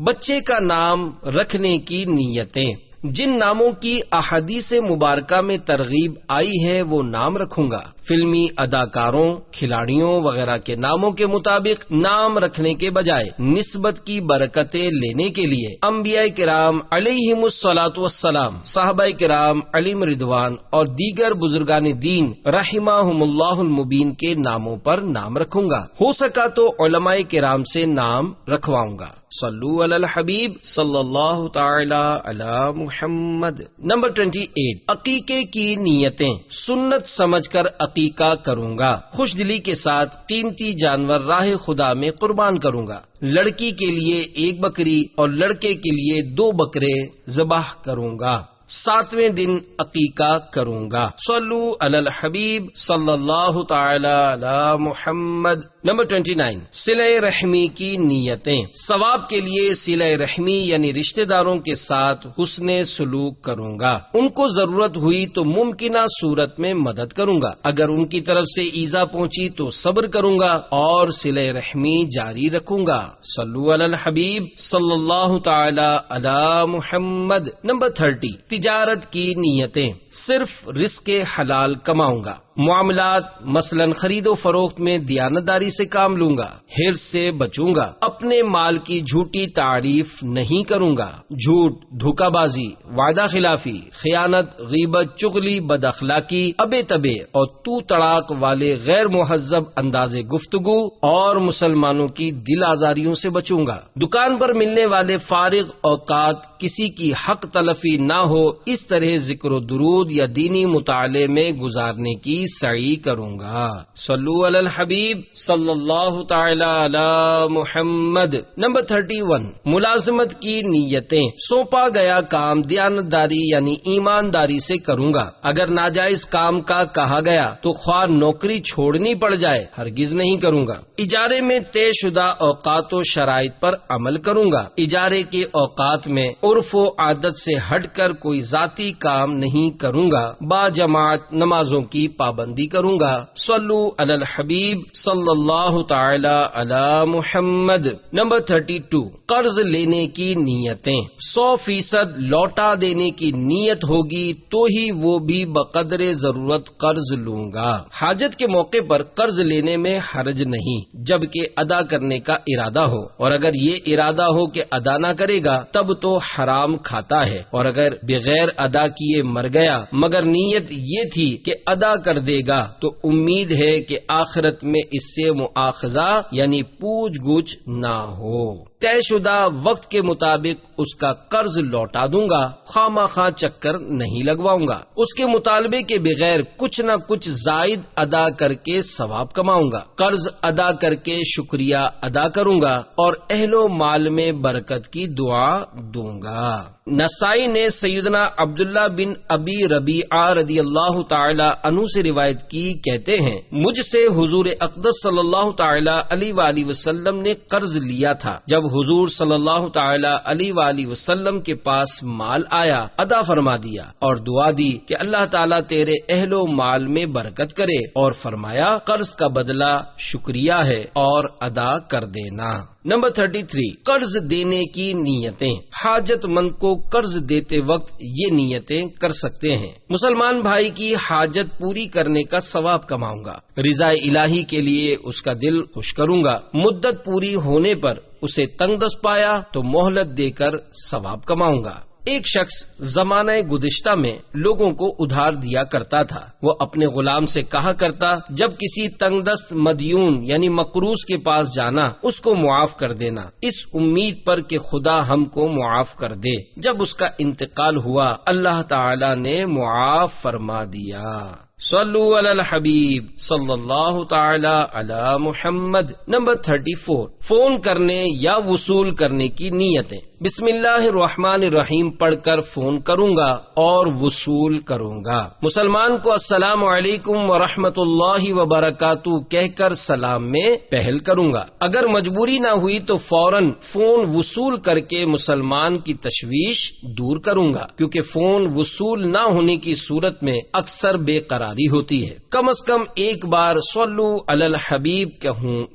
بچے کا نام رکھنے کی نیتیں۔ جن ناموں کی احادیث مبارکہ میں ترغیب آئی ہے وہ نام رکھوں گا۔ فلمی اداکاروں، کھلاڑیوں وغیرہ کے ناموں کے مطابق نام رکھنے کے بجائے نسبت کی برکتیں لینے کے لیے انبیاء کرام علیہم الصلاۃ والسلام، صحابہ کرام علیہم رضوان اور دیگر بزرگان دین رحمہم اللہ المبین کے ناموں پر نام رکھوں گا۔ ہو سکا تو علماء کرام سے نام رکھواؤں گا۔ صلو علی الحبیب صلی اللہ تعالی علی محمد۔ نمبر 28، عقیقے کی نیتیں۔ سنت سمجھ کر عقیقہ کروں گا، خوش دلی کے ساتھ قیمتی جانور راہ خدا میں قربان کروں گا۔ لڑکی کے لیے 1 بکری اور لڑکے کے لیے 2 بکرے ذبح کروں گا۔ 7ویں دن عقیقہ کروں گا۔ صلو علی الحبیب صلی اللہ تعالی علی محمد۔ نمبر 29، صلہ رحمی کی نیتیں۔ ثواب کے لیے صلہ رحمی یعنی رشتہ داروں کے ساتھ حسن سلوک کروں گا۔ ان کو ضرورت ہوئی تو ممکنہ صورت میں مدد کروں گا، اگر ان کی طرف سے ایذا پہنچی تو صبر کروں گا اور صلہ رحمی جاری رکھوں گا۔ صلو علی الحبیب صلی اللہ تعالی علی محمد۔ نمبر 30، تجارت کی نیتیں۔ صرف رزق حلال کماؤں گا۔ معاملات مثلا خرید و فروخت میں دیانتداری سے کام لوں گا، حرص سے بچوں گا۔ اپنے مال کی جھوٹی تعریف نہیں کروں گا۔ جھوٹ، دھوکہ بازی، وعدہ خلافی، خیانت، غیبت، چغلی، بد اخلاقی، ابے تبے اور تو تڑاک والے غیر مہذب انداز گفتگو اور مسلمانوں کی دل آزاریوں سے بچوں گا۔ دکان پر ملنے والے فارغ اوقات کسی کی حق تلفی نہ ہو، اس طرح ذکر و درود یا دینی مطالعے میں گزارنے کی سعی کروں گا۔ صلو علی الحبیب صلی اللہ تعالی علی محمد۔ نمبر 31، ملازمت کی نیتیں۔ سونپا گیا کام دیانتداری یعنی ایمانداری سے کروں گا۔ اگر ناجائز کام کا کہا گیا تو خواہ نوکری چھوڑنی پڑ جائے ہرگز نہیں کروں گا۔ اجارے میں طے شدہ اوقات و شرائط پر عمل کروں گا۔ اجارے کے اوقات میں عرف و عادت سے ہٹ کر کوئی ذاتی کام نہیں کروں گا۔ با جماعت نمازوں کی پابندی کروں گا۔ صلو علی الحبیب صلی اللہ تعالی علی محمد۔ نمبر 32، قرض لینے کی نیتیں۔ 100% لوٹا دینے کی نیت ہوگی تو ہی وہ بھی بقدر ضرورت قرض لوں گا۔ حاجت کے موقع پر قرض لینے میں حرج نہیں، جبکہ ادا کرنے کا ارادہ ہو، اور اگر یہ ارادہ ہو کہ ادا نہ کرے گا تب تو حرام کھاتا ہے، اور اگر بغیر ادا کیے مر گیا مگر نیت یہ تھی کہ ادا کر دے گا تو امید ہے کہ آخرت میں اس سے مؤاخذہ یعنی پوچھ گچھ نہ ہو۔ طے شدہ وقت کے مطابق اس کا قرض لوٹا دوں گا، خواہ مخواہ چکر نہیں لگواؤں گا۔ اس کے مطالبے کے بغیر کچھ نہ کچھ زائد ادا کر کے ثواب کماؤں گا۔ قرض ادا کر کے شکریہ ادا کروں گا اور اہل و مال میں برکت کی دعا دوں گا۔ نسائی نے سیدنا عبداللہ بن ابی ربیعہ رضی اللہ تعالی عنہ سے روایت کی، کہتے ہیں مجھ سے حضور اقدس صلی اللہ تعالی علیہ وآلہ وسلم نے قرض لیا تھا۔ جب حضور صلی اللہ تعالی علیہ وآلہ وسلم کے پاس مال آیا، ادا فرما دیا اور دعا دی کہ اللہ تعالیٰ تیرے اہل و مال میں برکت کرے، اور فرمایا قرض کا بدلہ شکریہ ہے اور ادا کر دینا۔ نمبر 33، قرض دینے کی نیتیں۔ حاجت مند کو قرض دیتے وقت یہ نیتیں کر سکتے ہیں: مسلمان بھائی کی حاجت پوری کرنے کا ثواب کماؤں گا، رضا الہی کے لیے اس کا دل خوش کروں گا، مدت پوری ہونے پر اسے تنگ دست پایا تو مہلت دے کر ثواب کماؤں گا۔ ایک شخص زمانہ گزشتہ میں لوگوں کو ادھار دیا کرتا تھا۔ وہ اپنے غلام سے کہا کرتا، جب کسی تنگ دست مدیون یعنی مقروض کے پاس جانا اس کو معاف کر دینا، اس امید پر کہ خدا ہم کو معاف کر دے۔ جب اس کا انتقال ہوا اللہ تعالی نے معاف فرما دیا۔ صلو علی الحبیب صلی اللہ تعالی علی محمد۔ نمبر 34، فون کرنے یا وصول کرنے کی نیتیں۔ بسم اللہ الرحمن الرحیم پڑھ کر فون کروں گا اور وصول کروں گا۔ مسلمان کو السلام علیکم ورحمۃ اللہ وبرکاتہ کہہ کر سلام میں پہل کروں گا۔ اگر مجبوری نہ ہوئی تو فوراً فون وصول کر کے مسلمان کی تشویش دور کروں گا، کیونکہ فون وصول نہ ہونے کی صورت میں اکثر بے قراری ہوتی ہے۔ کم از کم ایک بار صلو علی الحبیب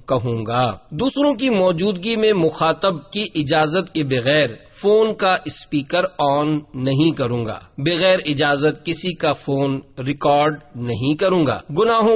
کہوں گا۔ دوسروں کی موجودگی میں مخاطب کی اجازت کے بغیر فون کا اسپیکر آن نہیں کروں گا۔ بغیر اجازت کسی کا فون ریکارڈ نہیں کروں گا۔ گناہوں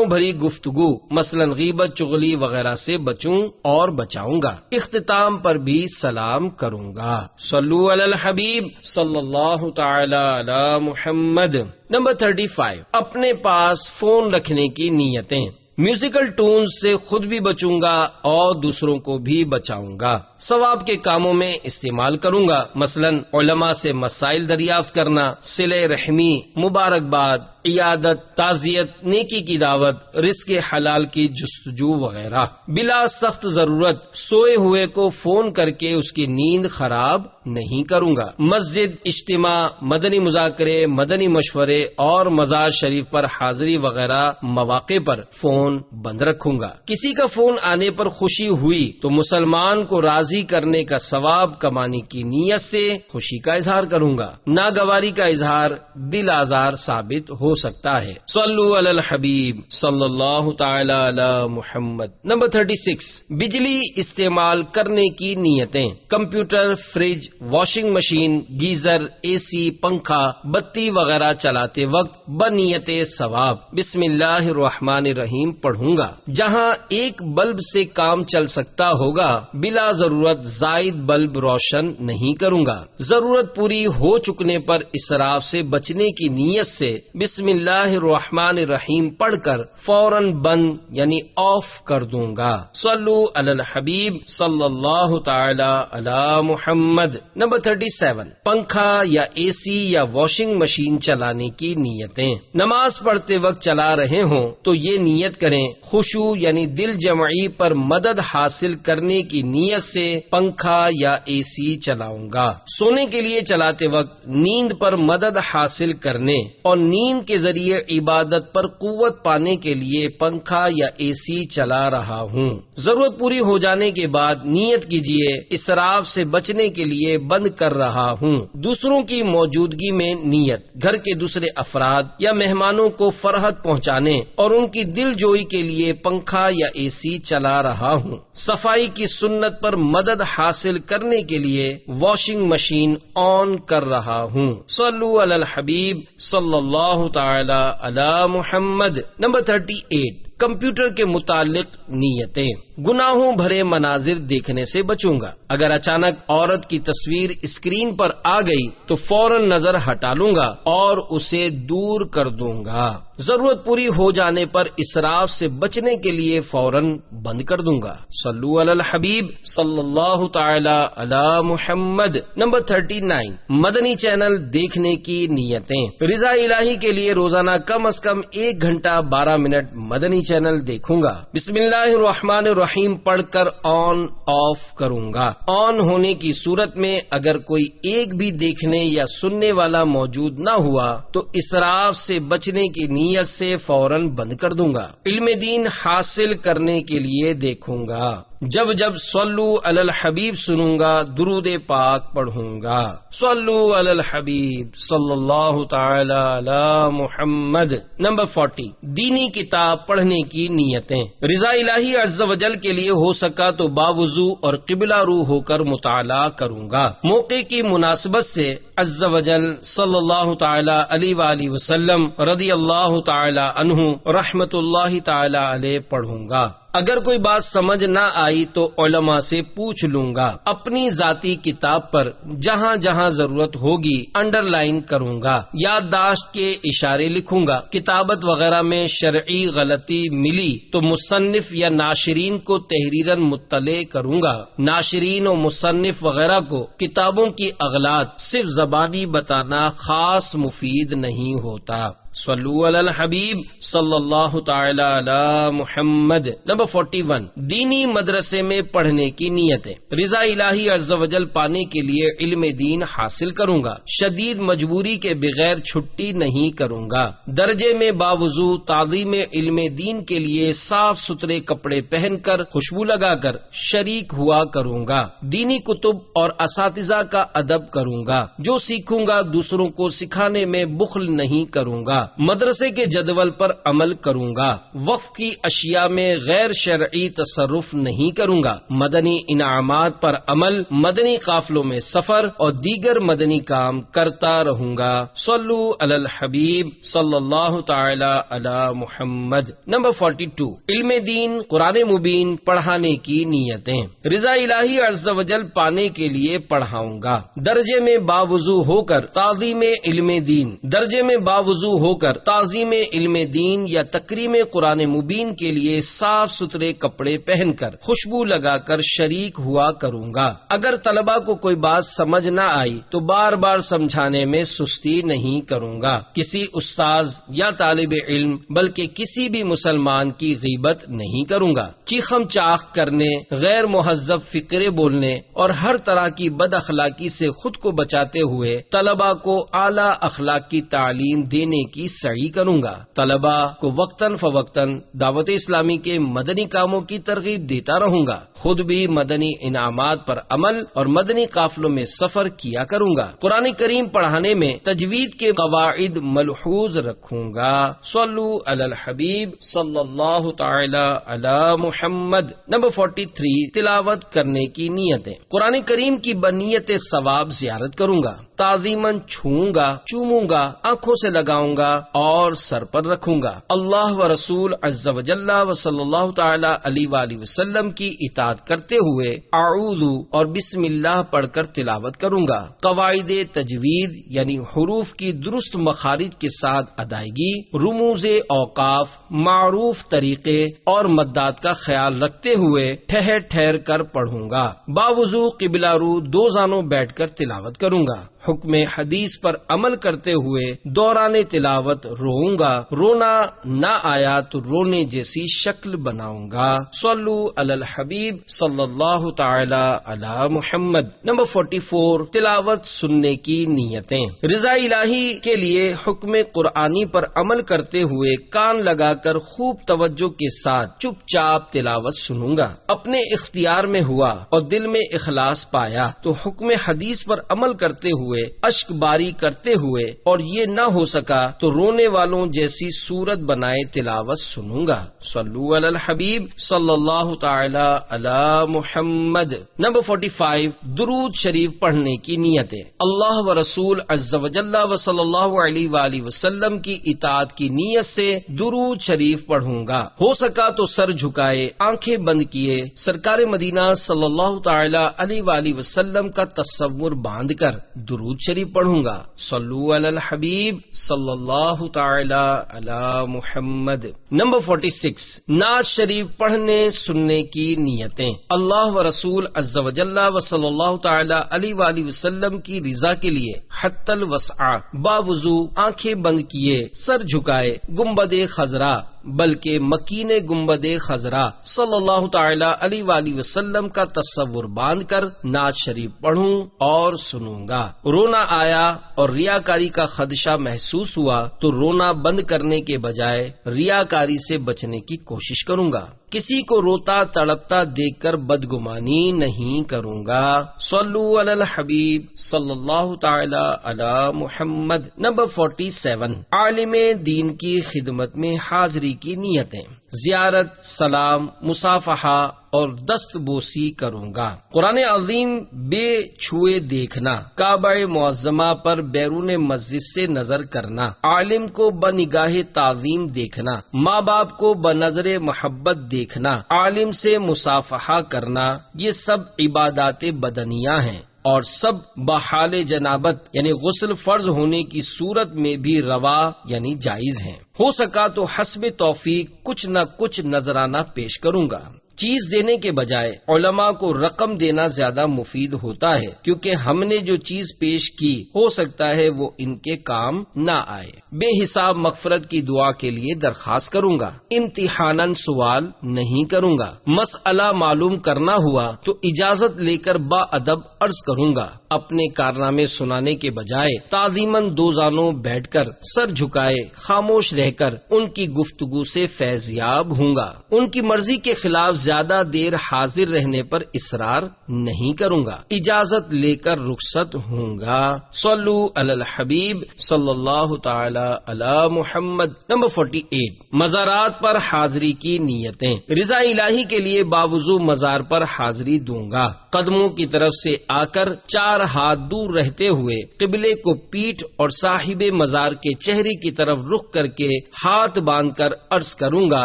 بھری گفتگو مثلا غیبت، چغلی وغیرہ سے بچوں اور بچاؤں گا۔ اختتام پر بھی سلام کروں گا۔ صلو علی الحبیب صلی اللہ تعالی علی محمد۔ نمبر 35، اپنے پاس فون رکھنے کی نیتیں۔ میوزیکل ٹونز سے خود بھی بچوں گا اور دوسروں کو بھی بچاؤں گا۔ ثواب کے کاموں میں استعمال کروں گا، مثلا علماء سے مسائل دریافت کرنا، صلہ رحمی، مبارکباد، عیادت، تعزیت، نیکی کی دعوت، رزق حلال کی جستجو وغیرہ۔ بلا سخت ضرورت سوئے ہوئے کو فون کر کے اس کی نیند خراب نہیں کروں گا۔ مسجد، اجتماع، مدنی مذاکرے، مدنی مشورے اور مزار شریف پر حاضری وغیرہ مواقع پر فون بند رکھوں گا۔ کسی کا فون آنے پر خوشی ہوئی تو مسلمان کو راضی کرنے کا ثواب کمانے کی نیت سے خوشی کا اظہار کروں گا۔ ناگواری کا اظہار دل آزار ثابت ہو سکتا ہے۔ صلو علی الحبیب صلی اللہ تعالی علی محمد۔ نمبر 36، بجلی استعمال کرنے کی نیتیں۔ Computer, fridge, washing machine, geyser, A C, پنکھا، بتی وغیرہ چلاتے وقت بنیت ثواب بسم اللہ الرحمن الرحیم پڑھوں گا۔ جہاں ایک بلب سے کام چل سکتا ہوگا بلا ضرورت زائد بلب روشن نہیں کروں گا۔ ضرورت پوری ہو چکنے پر اسراف سے بچنے کی نیت سے بسم اللہ الرحمن الرحیم پڑھ کر فوراً بند یعنی آف کر دوں گا۔ صلو علی الحبیب صلی اللہ تعالی علی محمد۔ نمبر 37، پنکھا یا اے سی یا واشنگ مشین چلانے کی نیتیں۔ نماز پڑھتے وقت چلا رہے ہوں تو یہ نیت کریں، خشوع یعنی دل جمعی پر مدد حاصل کرنے کی نیت سے پنکھا یا اے سی چلاؤں گا۔ سونے کے لیے چلاتے وقت نیند پر مدد حاصل کرنے اور نیند کے ذریعے عبادت پر قوت پانے کے لیے پنکھا یا اے سی چلا رہا ہوں۔ ضرورت پوری ہو جانے کے بعد نیت کیجیے اسراف سے بچنے کے لیے بند کر رہا ہوں۔ دوسروں کی موجودگی میں نیت، گھر کے دوسرے افراد یا مہمانوں کو فرحت پہنچانے اور ان کی دل جوئی کے لیے پنکھا یا اے سی چلا رہا ہوں۔ صفائی کی سنت پر مدد حاصل کرنے کے لیے واشنگ مشین آن کر رہا ہوں۔ صلو علی الحبیب صلی اللہ تعالی علی محمد۔ نمبر 38، کمپیوٹر کے متعلق نیتیں۔ گناہوں بھرے مناظر دیکھنے سے بچوں گا۔ اگر اچانک عورت کی تصویر اسکرین پر آ گئی تو فوراً نظر ہٹا لوں گا اور اسے دور کر دوں گا۔ ضرورت پوری ہو جانے پر اسراف سے بچنے کے لیے فوراً بند کر دوں گا۔ صلو علی الحبیب صلی اللہ تعالی علی محمد۔ نمبر 39، مدنی چینل دیکھنے کی نیتیں۔ رضا الہی کے لیے روزانہ کم از کم 1 گھنٹہ 12 منٹ مدنی چینل دیکھوں گا۔ بسم اللہ الرحمن الرحیم پڑھ کر آن آف کروں گا۔ آن ہونے کی صورت میں اگر کوئی ایک بھی دیکھنے یا سننے والا موجود نہ ہوا تو اسراف سے بچنے کی نیت سے فوراً بند کر دوں گا۔ علم دین حاصل کرنے کے لیے دیکھوں گا۔ جب جب صلو علی الحبیب سنوں گا درود پاک پڑھوں گا. صلو علی الحبیب صلی اللہ تعالی علی محمد. نمبر 40 دینی کتاب پڑھنے کی نیتیں. رضا الہی عز و جل کے لیے ہو سکا تو باوضو اور قبلہ رو ہو کر مطالعہ کروں گا. موقع کی مناسبت سے عز و جل صلی اللہ تعالی علیہ وآلہ وسلم رضی اللہ تعالی عنہ رحمت اللہ تعالی علیہ پڑھوں گا. اگر کوئی بات سمجھ نہ آئی تو علماء سے پوچھ لوں گا. اپنی ذاتی کتاب پر جہاں جہاں ضرورت ہوگی انڈر لائن کروں گا. یادداشت کے اشارے لکھوں گا. کتابت وغیرہ میں شرعی غلطی ملی تو مصنف یا ناشرین کو تحریراً مطلع کروں گا. ناشرین و مصنف وغیرہ کو کتابوں کی اغلاط صرف زبانی بتانا خاص مفید نہیں ہوتا. صلو علی الحبیب صلی اللہ تعالی علی محمد. نمبر 41 دینی مدرسے میں پڑھنے کی نیتیں. رضا الہی عز و جل پانے کے لیے علم دین حاصل کروں گا. شدید مجبوری کے بغیر چھٹی نہیں کروں گا. درجے میں باوضو تعظیم علم دین کے لیے صاف ستھرے کپڑے پہن کر خوشبو لگا کر شریک ہوا کروں گا. دینی کتب اور اساتذہ کا ادب کروں گا. جو سیکھوں گا دوسروں کو سکھانے میں بخل نہیں کروں گا. مدرسے کے جدول پر عمل کروں گا. وقف کی اشیاء میں غیر شرعی تصرف نہیں کروں گا. مدنی انعامات پر عمل، مدنی قافلوں میں سفر اور دیگر مدنی کام کرتا رہوں گا. صلو علی الحبیب صلی اللہ تعالی علی محمد. نمبر 42 علم دین قرآن مبین پڑھانے کی نیتیں. رضا الہی عز و جل پانے کے لیے پڑھاؤں گا. درجے میں باوضو ہو کر تعظیم علم دین. درجے میں باوضو ہو کر تعظیم علم دین یا تکریم قرآن مبین کے لیے صاف ستھرے کپڑے پہن کر خوشبو لگا کر شریک ہوا کروں گا. اگر طلبہ کو کوئی بات سمجھ نہ آئی تو بار بار سمجھانے میں سستی نہیں کروں گا. کسی استاذ یا طالب علم بلکہ کسی بھی مسلمان کی غیبت نہیں کروں گا. چیخم چاخ کرنے، غیر مہذب فقرے بولنے اور ہر طرح کی بد اخلاقی سے خود کو بچاتے ہوئے طلبہ کو اعلیٰ اخلاق کی تعلیم دینے کی سعی کروں گا. طلبہ کو وقتاً فوقتاً دعوت اسلامی کے مدنی کاموں کی ترغیب دیتا رہوں گا. خود بھی مدنی انعامات پر عمل اور مدنی قافلوں میں سفر کیا کروں گا. قرآن کریم پڑھانے میں تجوید کے قواعد ملحوظ رکھوں گا. صلو علی الحبیب صلی اللہ تعالی علی محمد. نمبر 43 تلاوت کرنے کی نیتیں. قرآن کریم کی بنیت ثواب زیارت کروں گا. تعظیماً چھوؤں گا، چوموں گا، آنکھوں سے لگاؤں گا اور سر پر رکھوں گا. اللہ و رسول عز و جل و صلی اللہ تعالی علیہ وآلہ وسلم کی اطاعت کرتے ہوئے اعوذ اور بسم اللہ پڑھ کر تلاوت کروں گا. قواعد تجوید یعنی حروف کی درست مخارج کے ساتھ ادائیگی، رموز اوقاف، معروف طریقے اور مدات کا خیال رکھتے ہوئے ٹھہر ٹھہر کر پڑھوں گا. باوضو قبلہ رو دو زانوں بیٹھ کر تلاوت کروں گا. حکم حدیث پر عمل کرتے ہوئے دوران تلاوت روؤں گا. رونا نہ آیا تو رونے جیسی شکل بناؤں گا. صلو علی الحبیب صلی اللہ تعالی علی محمد. نمبر 44 تلاوت سننے کی نیتیں. رضا الہی کے لیے حکم قرآنی پر عمل کرتے ہوئے کان لگا کر خوب توجہ کے ساتھ چپ چاپ تلاوت سنوں گا. اپنے اختیار میں ہوا اور دل میں اخلاص پایا تو حکم حدیث پر عمل کرتے ہوئے اشک باری کرتے ہوئے اور یہ نہ ہو سکا تو رونے والوں جیسی صورت بنائے تلاوت سنوں گا. صلو علی الحبیب صلی اللہ تعالی علی محمد. نمبر 45 درود شریف پڑھنے کی نیتیں. اللہ و رسول عز و جل و صلی اللہ علیہ وآلہ وسلم کی اطاعت کی نیت سے درود شریف پڑھوں گا. ہو سکا تو سر جھکائے، آنکھیں بند کیے سرکار مدینہ صلی اللہ تعالی علیہ وآلہ وسلم کا تصور باندھ کر درود شریف پڑھوں گا. صلو علی الحبیب صلی اللہ تعالی علی محمد. نمبر 46 نعت شریف پڑھنے سننے کی نیتیں. اللہ و رسول عز و جل و صلی اللہ تعالی علیہ وآلہ وسلم کی رضا کے لیے حت الوسع باوضو آنکھیں بند کیے سر جھکائے گنبد خضرا بلکہ مکین گنبد خضرا صلی اللہ تعالی علیہ وآلہ وسلم کا تصور باندھ کر نعت شریف پڑھوں اور سنوں گا. رونا آیا اور ریاکاری کا خدشہ محسوس ہوا تو رونا بند کرنے کے بجائے ریاکاری سے بچنے کی کوشش کروں گا. کسی کو روتا تڑپتا دیکھ کر بدگمانی نہیں کروں گا۔ صلو علی الحبیب صلی اللہ تعالی علی محمد۔ نمبر 47، عالم دین کی خدمت میں حاضری کی نیتیں۔ زیارت، سلام، مصافحہ اور دست بوسی کروں گا۔ قرآن عظیم بے چھوئے دیکھنا، کعبہ معظمہ پر بیرون مسجد سے نظر کرنا، عالم کو بنگاہ تعظیم دیکھنا، ماں باپ کو بنظر محبت دیکھنا، عالم سے مصافحہ کرنا، یہ سب عبادات بدنیہ ہیں اور سب بحال جنابت یعنی غسل فرض ہونے کی صورت میں بھی روا یعنی جائز ہیں۔ ہو سکا تو حسب توفیق کچھ نہ کچھ نذرانہ پیش کروں گا۔ چیز دینے کے بجائے علماء کو رقم دینا زیادہ مفید ہوتا ہے، کیونکہ ہم نے جو چیز پیش کی ہو سکتا ہے وہ ان کے کام نہ آئے۔ بے حساب مغفرت کی دعا کے لیے درخواست کروں گا، امتحاناً سوال نہیں کروں گا۔ مسئلہ معلوم کرنا ہوا تو اجازت لے کر با ادب عرض کروں گا، اپنے کارنامے سنانے کے بجائے تعظیماً دو زانوں بیٹھ کر سر جھکائے خاموش رہ کر ان کی گفتگو سے فیضیاب ہوں گا۔ ان کی مرضی کے خلاف زیادہ دیر حاضر رہنے پر اصرار نہیں کروں گا، اجازت لے کر رخصت ہوں گا۔ صلو علی الحبیب صلی اللہ تعالی علی محمد۔ نمبر 48، مزارات پر حاضری کی نیتیں۔ رضا الہی کے لیے باوضو مزار پر حاضری دوں گا، قدموں کی طرف سے آ کر 4 ہاتھ دور رہتے ہوئے قبلے کو پیٹھ اور صاحب مزار کے چہرے کی طرف رخ کر کے ہاتھ باندھ کر عرض کروں گا،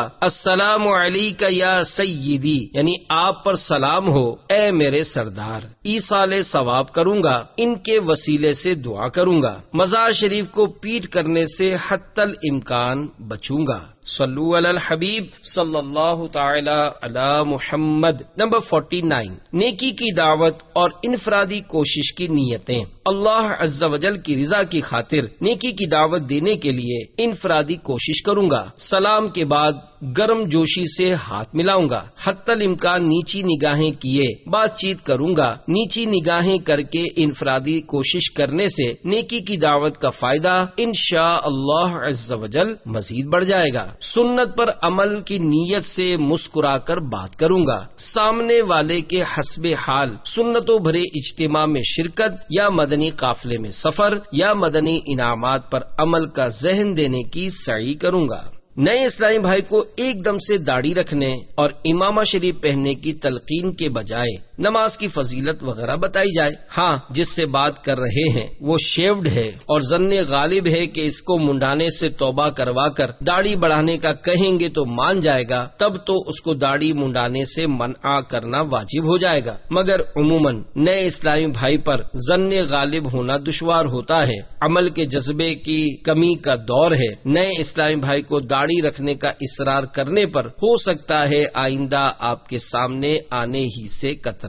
السلام علیک یا سیدی، یعنی آپ پر سلام ہو اے میرے سردار۔ ایصال ثواب کروں گا، ان کے وسیلے سے دعا کروں گا۔ مزار شریف کو پیٹ کرنے سے حتی الامکان بچوں گا۔ صلو علی الحبیب صلی اللہ تعالی علی محمد۔ نمبر 49، نیکی کی دعوت اور انفرادی کوشش کی نیتیں۔ اللہ عز و جل کی رضا کی خاطر نیکی کی دعوت دینے کے لیے انفرادی کوشش کروں گا۔ سلام کے بعد گرم جوشی سے ہاتھ ملاؤں گا، حتی الامکان نیچی نگاہیں کیے بات چیت کروں گا۔ نیچی نگاہیں کر کے انفرادی کوشش کرنے سے نیکی کی دعوت کا فائدہ انشاء اللہ عز و جل مزید بڑھ جائے گا۔ سنت پر عمل کی نیت سے مسکرا کر بات کروں گا۔ سامنے والے کے حسب حال سنتوں بھرے اجتماع میں شرکت یا مدنی قافلے میں سفر یا مدنی انعامات پر عمل کا ذہن دینے کی سعی کروں گا۔ نئے اسلامی بھائی کو ایک دم سے داڑھی رکھنے اور امامہ شریف پہننے کی تلقین کے بجائے نماز کی فضیلت وغیرہ بتائی جائے۔ ہاں، جس سے بات کر رہے ہیں وہ شیوڈ ہے اور ظن غالب ہے کہ اس کو منڈانے سے توبہ کروا کر داڑھی بڑھانے کا کہیں گے تو مان جائے گا، تب تو اس کو داڑھی منڈانے سے منع کرنا واجب ہو جائے گا۔ مگر عموماً نئے اسلامی بھائی پر ظن غالب ہونا دشوار ہوتا ہے، عمل کے جذبے کی کمی کا دور ہے۔ نئے اسلامی بھائی کو داڑھی رکھنے کا اصرار کرنے پر ہو سکتا ہے آئندہ آپ کے سامنے آنے ہی سے کترائے۔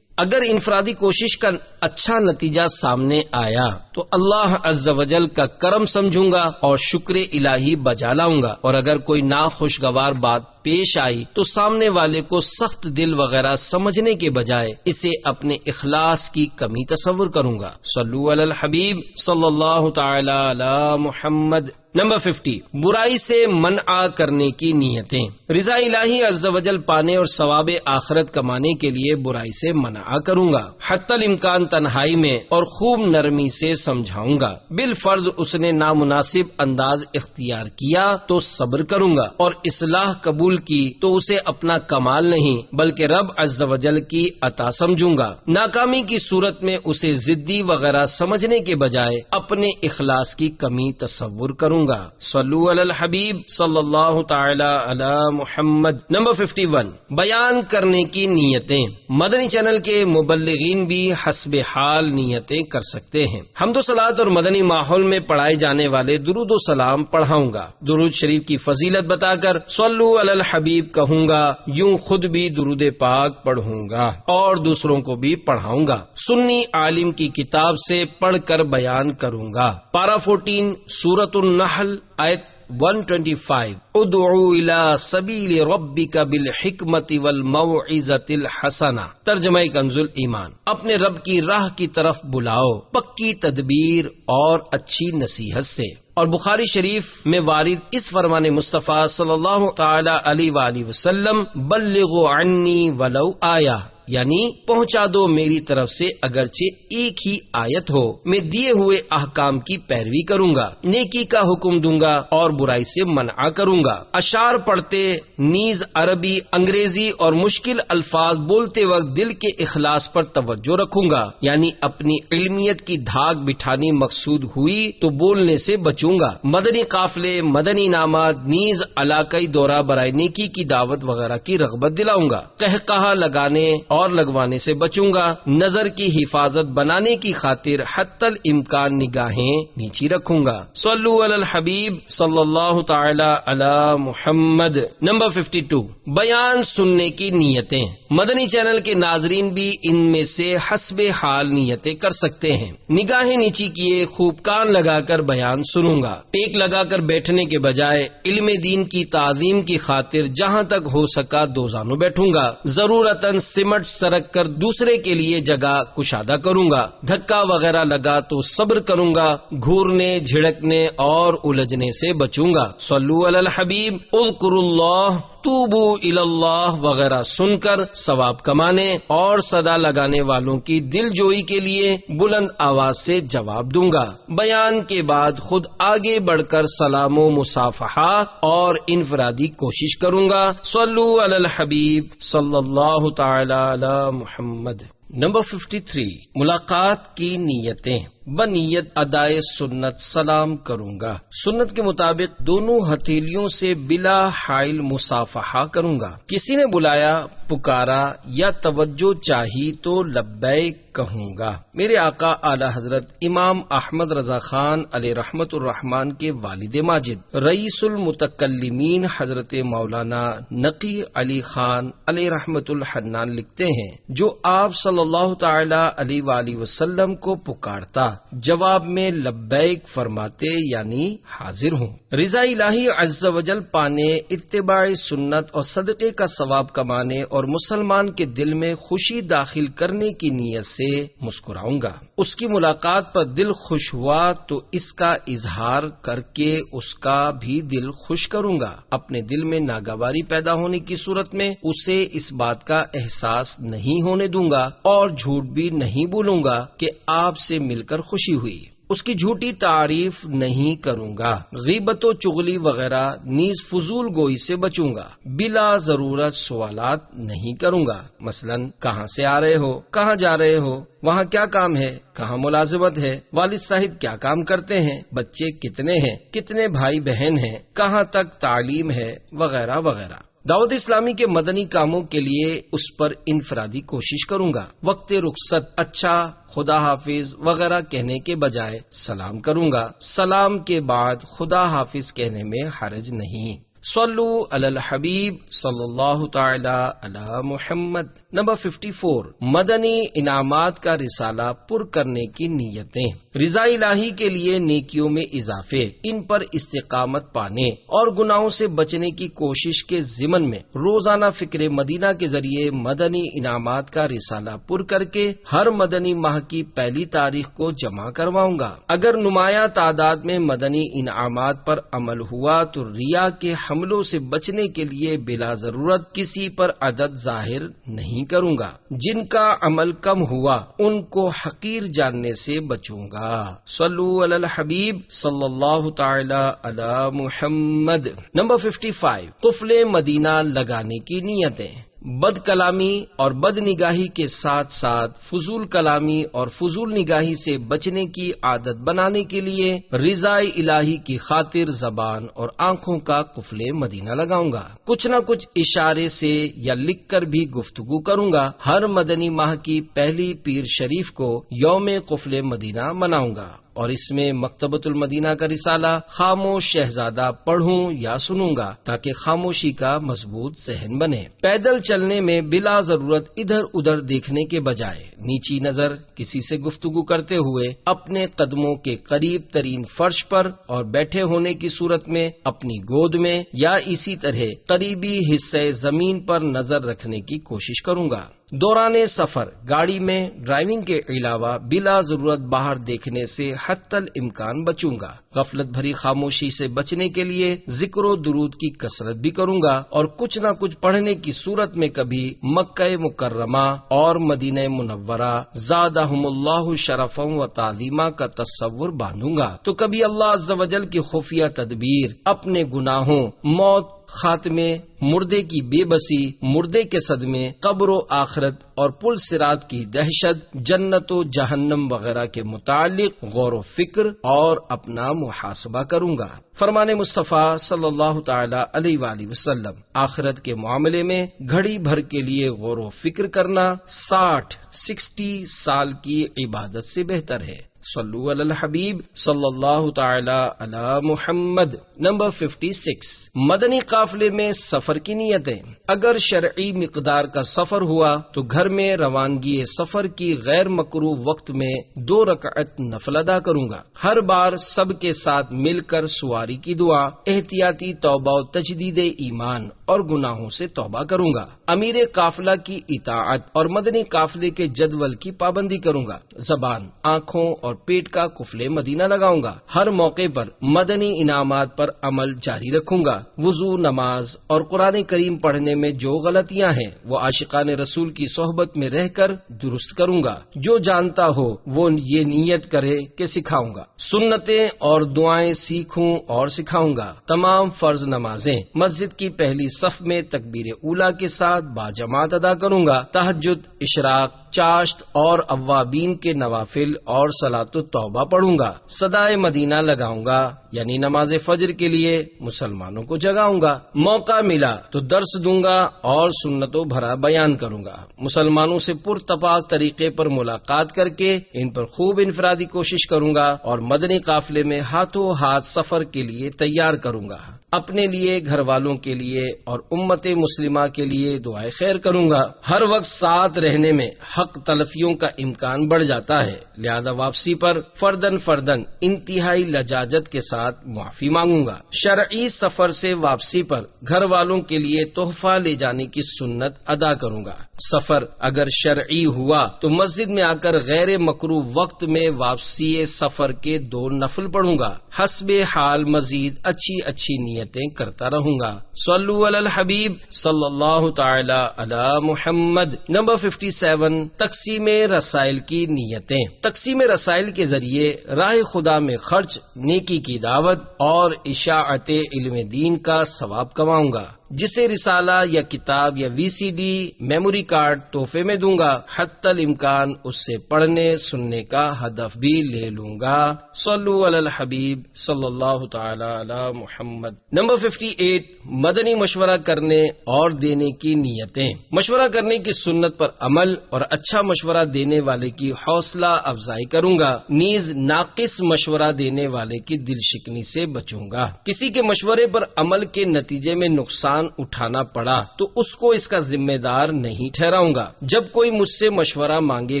اگر انفرادی کوشش کا اچھا نتیجہ سامنے آیا تو اللہ عز و جل کا کرم سمجھوں گا اور شکر الہی بجا لاؤں گا، اور اگر کوئی ناخوشگوار بات پیش آئی تو سامنے والے کو سخت دل وغیرہ سمجھنے کے بجائے اسے اپنے اخلاص کی کمی تصور کروں گا۔ صلو علی الحبیب صلی اللہ تعالی علی محمد۔ نمبر 50، برائی سے منع کرنے کی نیتیں۔ رضا الہی عز و جل پانے اور ثواب آخرت کمانے کے لیے برائی سے منع کروں گا، حتی الامکان تنہائی میں اور خوب نرمی سے سمجھاؤں گا۔ بالفرض اس نے نامناسب انداز اختیار کیا تو صبر کروں گا، اور اصلاح قبول کی تو اسے اپنا کمال نہیں بلکہ رب عز و جل کی عطا سمجھوں گا۔ ناکامی کی صورت میں اسے ضدی وغیرہ سمجھنے کے بجائے اپنے اخلاص کی کمی تصور کروں گا۔ صلو علی الحبیب صلی اللہ تعالی علی محمد۔ نمبر 51، بیان کرنے کی نیتیں۔ مدنی چینل کے مبلغین بھی حسب حال نیتیں کر سکتے ہیں۔ حمد و صلات اور مدنی ماحول میں پڑھائے جانے والے درود و سلام پڑھاؤں گا، درود شریف کی فضیلت بتا کر صلو علی الحبیب کہوں گا، یوں خود بھی درود پاک پڑھوں گا اور دوسروں کو بھی پڑھاؤں گا۔ سنی عالم کی کتاب سے پڑھ کر بیان کروں گا۔ پارہ 14 سورۃ النحل آیت 125 ادعو الی سبیل ربک بالحکمت والموعظۃ الحسنہ، ترجمہ کنز ایمان، اپنے رب کی راہ کی طرف بلاؤ پکی تدبیر اور اچھی نصیحت سے۔ اور بخاری شریف میں وارد اس فرمان مصطفیٰ صلی اللہ تعالی علیہ وآلہ وسلم بلغوا عنی ولو آیہ، یعنی پہنچا دو میری طرف سے اگرچہ ایک ہی آیت ہو، میں دیے ہوئے احکام کی پیروی کروں گا، نیکی کا حکم دوں گا اور برائی سے منع کروں گا۔ اشعار پڑھتے نیز عربی، انگریزی اور مشکل الفاظ بولتے وقت دل کے اخلاص پر توجہ رکھوں گا، یعنی اپنی علمیت کی دھاگ بٹھانی مقصود ہوئی تو بولنے سے بچوں گا۔ مدنی قافلے، مدنی انعامات نیز علاقائی دورہ برائے نیکی کی دعوت وغیرہ کی رغبت دلاؤں گا۔ قہقہا لگانے اور لگوانے سے بچوں گا۔ نظر کی حفاظت بنانے کی خاطر حتی الامکان نگاہیں نیچی رکھوں گا۔ صلو علی الحبیب صلی اللہ تعالی علی محمد۔ نمبر 52 بیان سننے کی نیتیں۔ مدنی چینل کے ناظرین بھی ان میں سے حسب حال نیتیں کر سکتے ہیں۔ نگاہیں نیچی کیے خوب کان لگا کر بیان سنوں گا، ٹیک لگا کر بیٹھنے کے بجائے علم دین کی تعظیم کی خاطر جہاں تک ہو سکا دو زانوں بیٹھوں گا، ضرورتاً سمٹ سرک کر دوسرے کے لیے جگہ کشادہ کروں گا، دھکا وغیرہ لگا تو صبر کروں گا، گھورنے جھڑکنے اور الجھنے سے بچوں گا۔ صلو علی الحبیب، اذکروا اللہ، توبو الی اللہ وغیرہ سن کر ثواب کمانے اور صدا لگانے والوں کی دل جوئی کے لیے بلند آواز سے جواب دوں گا۔ بیان کے بعد خود آگے بڑھ کر سلام و مصافحہ اور انفرادی کوشش کروں گا۔ صلو علی الحبیب صلی اللہ تعالی علی محمد۔ نمبر 53 ملاقات کی نیتیں۔ بنیت ادائے سنت سلام کروں گا، سنت کے مطابق دونوں ہتھیلیوں سے بلا حائل مصافحہ کروں گا۔ کسی نے بلایا، پکارا یا توجہ چاہی تو لبیک کہوں گا۔ میرے آقا اعلی حضرت امام احمد رضا خان علیہ رحمت الرحمان کے والد ماجد رئیس المتکلمین حضرت مولانا نقی علی خان علیہ رحمت الحنان لکھتے ہیں، جو آپ صلی اللہ تعالی علیہ وآلہ وسلم کو پکارتا جواب میں لبیک فرماتے، یعنی حاضر ہوں۔ رضا الہی عز و جل پانے، اتباع سنت اور صدقے کا ثواب کمانے اور مسلمان کے دل میں خوشی داخل کرنے کی نیت سے مسکراؤں گا۔ اس کی ملاقات پر دل خوش ہوا تو اس کا اظہار کر کے اس کا بھی دل خوش کروں گا۔ اپنے دل میں ناگواری پیدا ہونے کی صورت میں اسے اس بات کا احساس نہیں ہونے دوں گا اور جھوٹ بھی نہیں بولوں گا کہ آپ سے مل کر خوشی ہوئی۔ اس کی جھوٹی تعریف نہیں کروں گا۔ غیبت و چغلی وغیرہ نیز فضول گوئی سے بچوں گا۔ بلا ضرورت سوالات نہیں کروں گا، مثلا کہاں سے آ رہے ہو، کہاں جا رہے ہو، وہاں کیا کام ہے، کہاں ملازمت ہے، والد صاحب کیا کام کرتے ہیں، بچے کتنے ہیں، کتنے بھائی بہن ہیں، کہاں تک تعلیم ہے، وغیرہ وغیرہ۔ دعوت اسلامی کے مدنی کاموں کے لیے اس پر انفرادی کوشش کروں گا۔ وقت رخصت اچھا، خدا حافظ وغیرہ کہنے کے بجائے سلام کروں گا۔ سلام کے بعد خدا حافظ کہنے میں حرج نہیں۔ صلو علی الحبیب صلی اللہ تعالی علی محمد۔ نمبر 54 مدنی انعامات کا رسالہ پر کرنے کی نیتیں۔ رضا الہی کے لیے نیکیوں میں اضافے، ان پر استقامت پانے اور گناہوں سے بچنے کی کوشش کے ضمن میں روزانہ فکر مدینہ کے ذریعے مدنی انعامات کا رسالہ پر کر کے ہر مدنی ماہ کی پہلی تاریخ کو جمع کرواؤں گا۔ اگر نمایاں تعداد میں مدنی انعامات پر عمل ہوا تو ریا کے حملوں سے بچنے کے لیے بلا ضرورت کسی پر عدد ظاہر نہیں کروں گا۔ جن کا عمل کم ہوا ان کو حقیر جاننے سے بچوں گا۔ صلو علی الحبیب صلی اللہ تعالی علی محمد۔ نمبر 55 قفل مدینہ لگانے کی نیتیں۔ بد کلامی اور بد نگاہی کے ساتھ ساتھ فضول کلامی اور فضول نگاہی سے بچنے کی عادت بنانے کے لیے رضا الہی کی خاطر زبان اور آنکھوں کا قفل مدینہ لگاؤں گا۔ کچھ نہ کچھ اشارے سے یا لکھ کر بھی گفتگو کروں گا۔ ہر مدنی ماہ کی پہلی پیر شریف کو یوم قفل مدینہ مناؤں گا اور اس میں مکتبۃ المدینہ کا رسالہ خاموش شہزادہ پڑھوں یا سنوں گا تاکہ خاموشی کا مضبوط ذہن بنے۔ پیدل چلنے میں بلا ضرورت ادھر ادھر دیکھنے کے بجائے نیچی نظر کسی سے گفتگو کرتے ہوئے اپنے قدموں کے قریب ترین فرش پر اور بیٹھے ہونے کی صورت میں اپنی گود میں یا اسی طرح قریبی حصے زمین پر نظر رکھنے کی کوشش کروں گا۔ دوران سفر گاڑی میں ڈرائیونگ کے علاوہ بلا ضرورت باہر دیکھنے سے حتی الامکان بچوں گا۔ غفلت بھری خاموشی سے بچنے کے لیے ذکر و درود کی کثرت بھی کروں گا اور کچھ نہ کچھ پڑھنے کی صورت میں کبھی مکہ مکرمہ اور مدینہ منورہ زادہم اللہ شرفا و تعظیما کا تصور باندھوں گا، تو کبھی اللہ عز و جل کی خفیہ تدبیر، اپنے گناہوں، موت، خاتمے، مردے کی بے بسی، مردے کے صدمے، قبر و آخرت اور پل صراط کی دہشت، جنت و جہنم وغیرہ کے متعلق غور و فکر اور اپنا محاسبہ کروں گا۔ فرمان مصطفیٰ صلی اللہ تعالی علیہ وآلہ وسلم، آخرت کے معاملے میں گھڑی بھر کے لیے غور و فکر کرنا 60 سال کی عبادت سے بہتر ہے۔ صلو علی الحبیب صلی اللہ تعالی علی محمد۔ نمبر 56، مدنی قافلے میں سفر کی نیتیں۔ اگر شرعی مقدار کا سفر ہوا تو گھر میں روانگی سفر کی غیر مکروہ وقت میں 2 رکعت نفل ادا کروں گا۔ ہر بار سب کے ساتھ مل کر سواری کی دعا، احتیاطی توبہ و تجدید ایمان اور گناہوں سے توبہ کروں گا۔ امیر قافلہ کی اطاعت اور مدنی قافلے کے جدول کی پابندی کروں گا۔ زبان، آنکھوں اور پیٹ کا قفل مدینہ لگاؤں گا۔ ہر موقع پر مدنی انعامات پر عمل جاری رکھوں گا۔ وضو، نماز اور قرآن کریم پڑھنے میں جو غلطیاں ہیں وہ عاشقان رسول کی صحبت میں رہ کر درست کروں گا۔ جو جانتا ہو وہ یہ نیت کرے کہ سکھاؤں گا۔ سنتیں اور دعائیں سیکھوں اور سکھاؤں گا۔ تمام فرض نمازیں مسجد کی پہلی صف میں تکبیر اولیٰ کے ساتھ باجماعت ادا کروں گا۔ تہجد، اشراق، چاشت اور اوابین کے نوافل اور صلاۃ التوبہ پڑھوں گا۔ صدائے مدینہ لگاؤں گا، یعنی نماز فجر کے لیے مسلمانوں کو جگاؤں گا۔ موقع ملا تو درس دوں گا اور سنتوں بھرا بیان کروں گا۔ مسلمانوں سے پرتپاک طریقے پر ملاقات کر کے ان پر خوب انفرادی کوشش کروں گا اور مدنی قافلے میں ہاتھوں ہاتھ سفر کے لیے تیار کروں گا۔ اپنے لیے، گھر والوں کے لیے اور امت مسلمہ کے لیے دعائے خیر کروں گا۔ ہر وقت ساتھ رہنے میں حق تلفیوں کا امکان بڑھ جاتا ہے، لہذا واپسی پر فردن انتہائی لجاجت کے ساتھ معافی مانگوں گا۔ شرعی سفر سے واپسی پر گھر والوں کے لیے تحفہ لے جانے کی سنت ادا کروں گا۔ سفر اگر شرعی ہوا تو مسجد میں آ کر غیر مکروہ وقت میں واپسی سفر کے 2 نفل پڑھوں گا۔ حسب حال مزید اچھی نیتیں کرتا رہوں گا۔ صلو علی الحبیب صلی اللہ تعالی علی محمد۔ نمبر 57، تقسیم رسائل کی نیتیں۔ تقسیم رسائل کے ذریعے راہ خدا میں خرچ، نیکی کی دعوت اور اشاعت علم دین کا ثواب کماؤں گا۔ جسے رسالہ یا کتاب یا VCD، میموری کارڈ تحفے میں دوں گا، حتی الامکان اس سے پڑھنے سننے کا ہدف بھی لے لوں گا۔ صلو علی الحبیب صلی اللہ تعالی علی محمد۔ نمبر 58، مدنی مشورہ کرنے اور دینے کی نیتیں۔ مشورہ کرنے کی سنت پر عمل اور اچھا مشورہ دینے والے کی حوصلہ افزائی کروں گا، نیز ناقص مشورہ دینے والے کی دل شکنی سے بچوں گا۔ کسی کے مشورے پر عمل کے نتیجے میں نقصان اٹھانا پڑا تو اس کو اس کا ذمہ دار نہیں ٹھہراؤں گا۔ جب کوئی مجھ سے مشورہ مانگے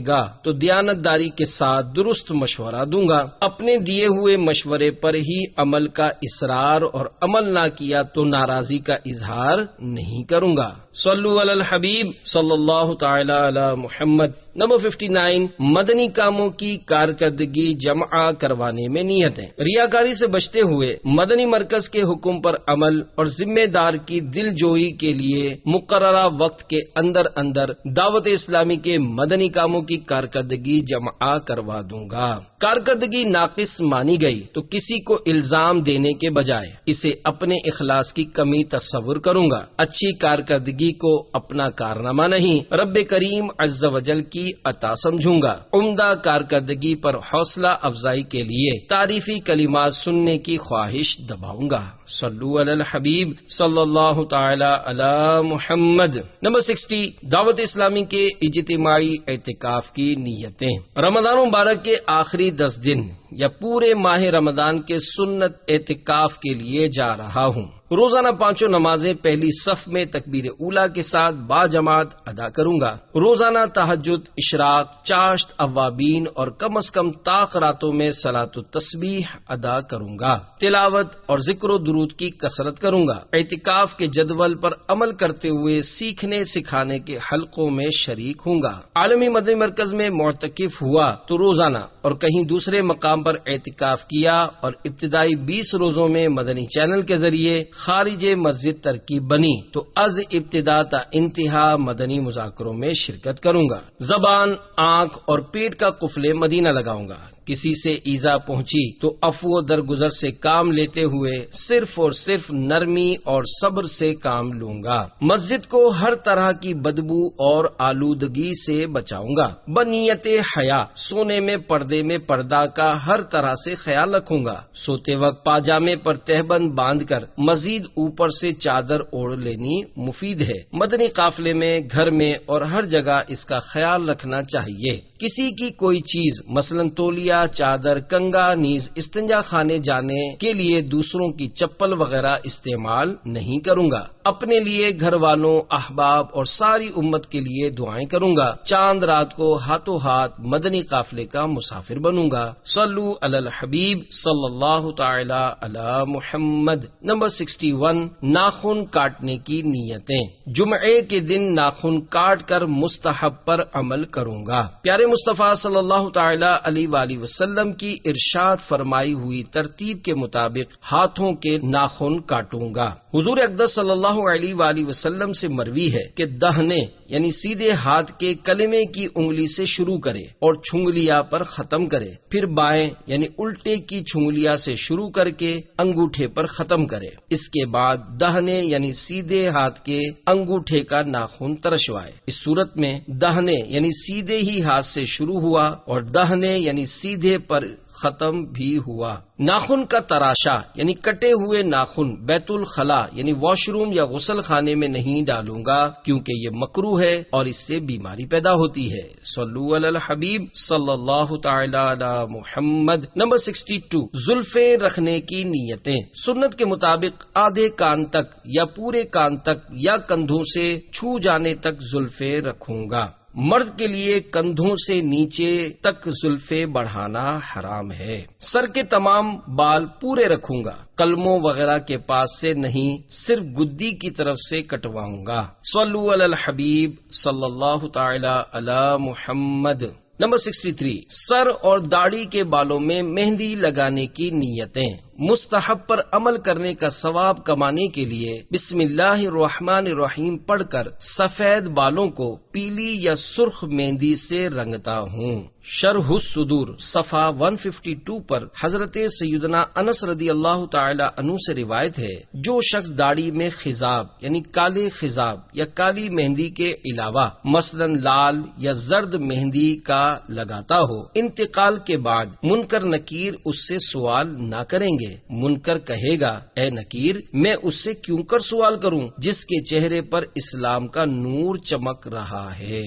گا تو دیانتداری کے ساتھ درست مشورہ دوں گا۔ اپنے دیے ہوئے مشورے پر ہی عمل کا اصرار اور عمل نہ کیا تو ناراضی کا اظہار نہیں کروں گا۔ صلو علی الحبیب صلی اللہ تعالی علی محمد۔ نمبر 59، مدنی کاموں کی کارکردگی جمع کروانے میں نیتیں۔ ریاکاری سے بچتے ہوئے مدنی مرکز کے حکم پر عمل اور ذمہ دار کی دل جوئی کے لیے مقررہ وقت کے اندر دعوت اسلامی کے مدنی کاموں کی کارکردگی جمع کروا دوں گا۔ کارکردگی ناقص مانی گئی تو کسی کو الزام دینے کے بجائے اسے اپنے اخلاص کی کمی تصور کروں گا۔ اچھی کارکردگی کو اپنا کارنامہ نہیں، رب کریم عز و جل کی عطا سمجھوں گا۔ عمدہ کارکردگی پر حوصلہ افزائی کے لیے تعریفی کلمات سننے کی خواہش دباؤں گا۔ صلو علی الحبیب صلی اللہ تعالی علی محمد۔ نمبر 60، دعوت اسلامی کے اجتماعی اعتکاف کی نیتیں۔ رمضان مبارک کے آخری آخری 10 دن یا پورے ماہ رمضان کے سنت اعتکاف کے لیے جا رہا ہوں۔ روزانہ 5 نمازیں پہلی صف میں تکبیر اولیٰ کے ساتھ باجماعت ادا کروں گا۔ روزانہ تہجد، اشراق، چاشت، اوابین اور کم از کم طاق راتوں میں صلاۃ التسبیح ادا کروں گا۔ تلاوت اور ذکر و درود کی کثرت کروں گا۔ اعتکاف کے جدول پر عمل کرتے ہوئے سیکھنے سکھانے کے حلقوں میں شریک ہوں گا۔ عالمی مدنی مرکز میں معتکف ہوا تو روزانہ اور کہیں دوسرے مقام پر اعتکاف کیا اور ابتدائی 20 روزوں میں مدنی چینل کے ذریعے خارج مسجد ترکیب بنی تو از ابتدا تا انتہا مدنی مذاکروں میں شرکت کروں گا۔ زبان، آنکھ اور پیٹ کا قفل مدینہ لگاؤں گا۔ کسی سے ایذا پہنچی تو عفو و درگزر سے کام لیتے ہوئے صرف اور صرف نرمی اور صبر سے کام لوں گا۔ مسجد کو ہر طرح کی بدبو اور آلودگی سے بچاؤں گا۔ بنیت حیا سونے میں پردے میں پردہ کا ہر طرح سے خیال رکھوں گا۔ سوتے وقت پاجامے پر تہبند باندھ کر مزید اوپر سے چادر اوڑھ لینی مفید ہے۔ مدنی قافلے میں، گھر میں اور ہر جگہ اس کا خیال رکھنا چاہیے۔ کسی کی کوئی چیز مثلا تولیہ، چادر، کنگا نیز استنجا خانے جانے کے لیے دوسروں کی چپل وغیرہ استعمال نہیں کروں گا۔ اپنے لیے، گھر والوں، احباب اور ساری امت کے لیے دعائیں کروں گا۔ چاند رات کو ہاتھوں ہاتھ مدنی قافلے کا مسافر بنوں گا۔ صلو علی الحبیب صلی اللہ تعالی علی محمد۔ نمبر 61، ناخن کاٹنے کی نیتیں۔ جمعے کے دن ناخن کاٹ کر مستحب پر عمل کروں گا۔ پیارے مصطفیٰ صلی اللہ تعالی علیہ وآلہ وسلم کی ارشاد فرمائی ہوئی ترتیب کے مطابق ہاتھوں کے ناخن کاٹوں گا۔ حضور اقدس صلی اللہ علیہ وآلہ وسلم سے مروی ہے کہ دہنے یعنی سیدھے ہاتھ کے کلمے کی انگلی سے شروع کرے اور چھنگلیا پر ختم کرے، پھر بائیں یعنی الٹے کی چھنگلیا سے شروع کر کے انگوٹھے پر ختم کرے۔ اس کے بعد دہنے یعنی سیدھے ہاتھ کے انگوٹھے کا ناخن ترشوائے۔ اس صورت میں دہنے یعنی سیدھے ہی ہاتھ سے شروع ہوا اور دہنے یعنی سیدھے پر ختم بھی ہوا۔ ناخن کا تراشا یعنی کٹے ہوئے ناخن بیت الخلا یعنی واش روم یا غسل خانے میں نہیں ڈالوں گا، کیونکہ یہ مکروہ ہے اور اس سے بیماری پیدا ہوتی ہے۔ صلو علی الحبیب صلی اللہ تعالی علی محمد۔ نمبر 62، زلفیں رکھنے کی نیتیں۔ سنت کے مطابق آدھے کان تک یا پورے کان تک یا کندھوں سے چھو جانے تک زلفیں رکھوں گا۔ مرد کے لیے کندھوں سے نیچے تک زلفیں بڑھانا حرام ہے۔ سر کے تمام بال پورے رکھوں گا، قلموں وغیرہ کے پاس سے نہیں، صرف گدی کی طرف سے کٹواؤں گا۔ صلو علی الحبیب صلی اللہ تعالی علی محمد۔ نمبر 63، سر اور داڑھی کے بالوں میں مہندی لگانے کی نیتیں۔ مستحب پر عمل کرنے کا ثواب کمانے کے لیے بسم اللہ الرحمن الرحیم پڑھ کر سفید بالوں کو پیلی یا سرخ مہندی سے رنگتا ہوں۔ شرح الصدور صفحہ 152 پر حضرت سیدنا انس رضی اللہ تعالی عنہ سے روایت ہے، جو شخص داڑھی میں خضاب یعنی کالے خضاب یا کالی مہندی کے علاوہ مثلا لال یا زرد مہندی کا لگاتا ہو، انتقال کے بعد منکر نکیر اس سے سوال نہ کریں گے۔ منکر کہے گا، اے نکیر، میں اس سے کیوں کر سوال کروں جس کے چہرے پر اسلام کا نور چمک رہا ہے۔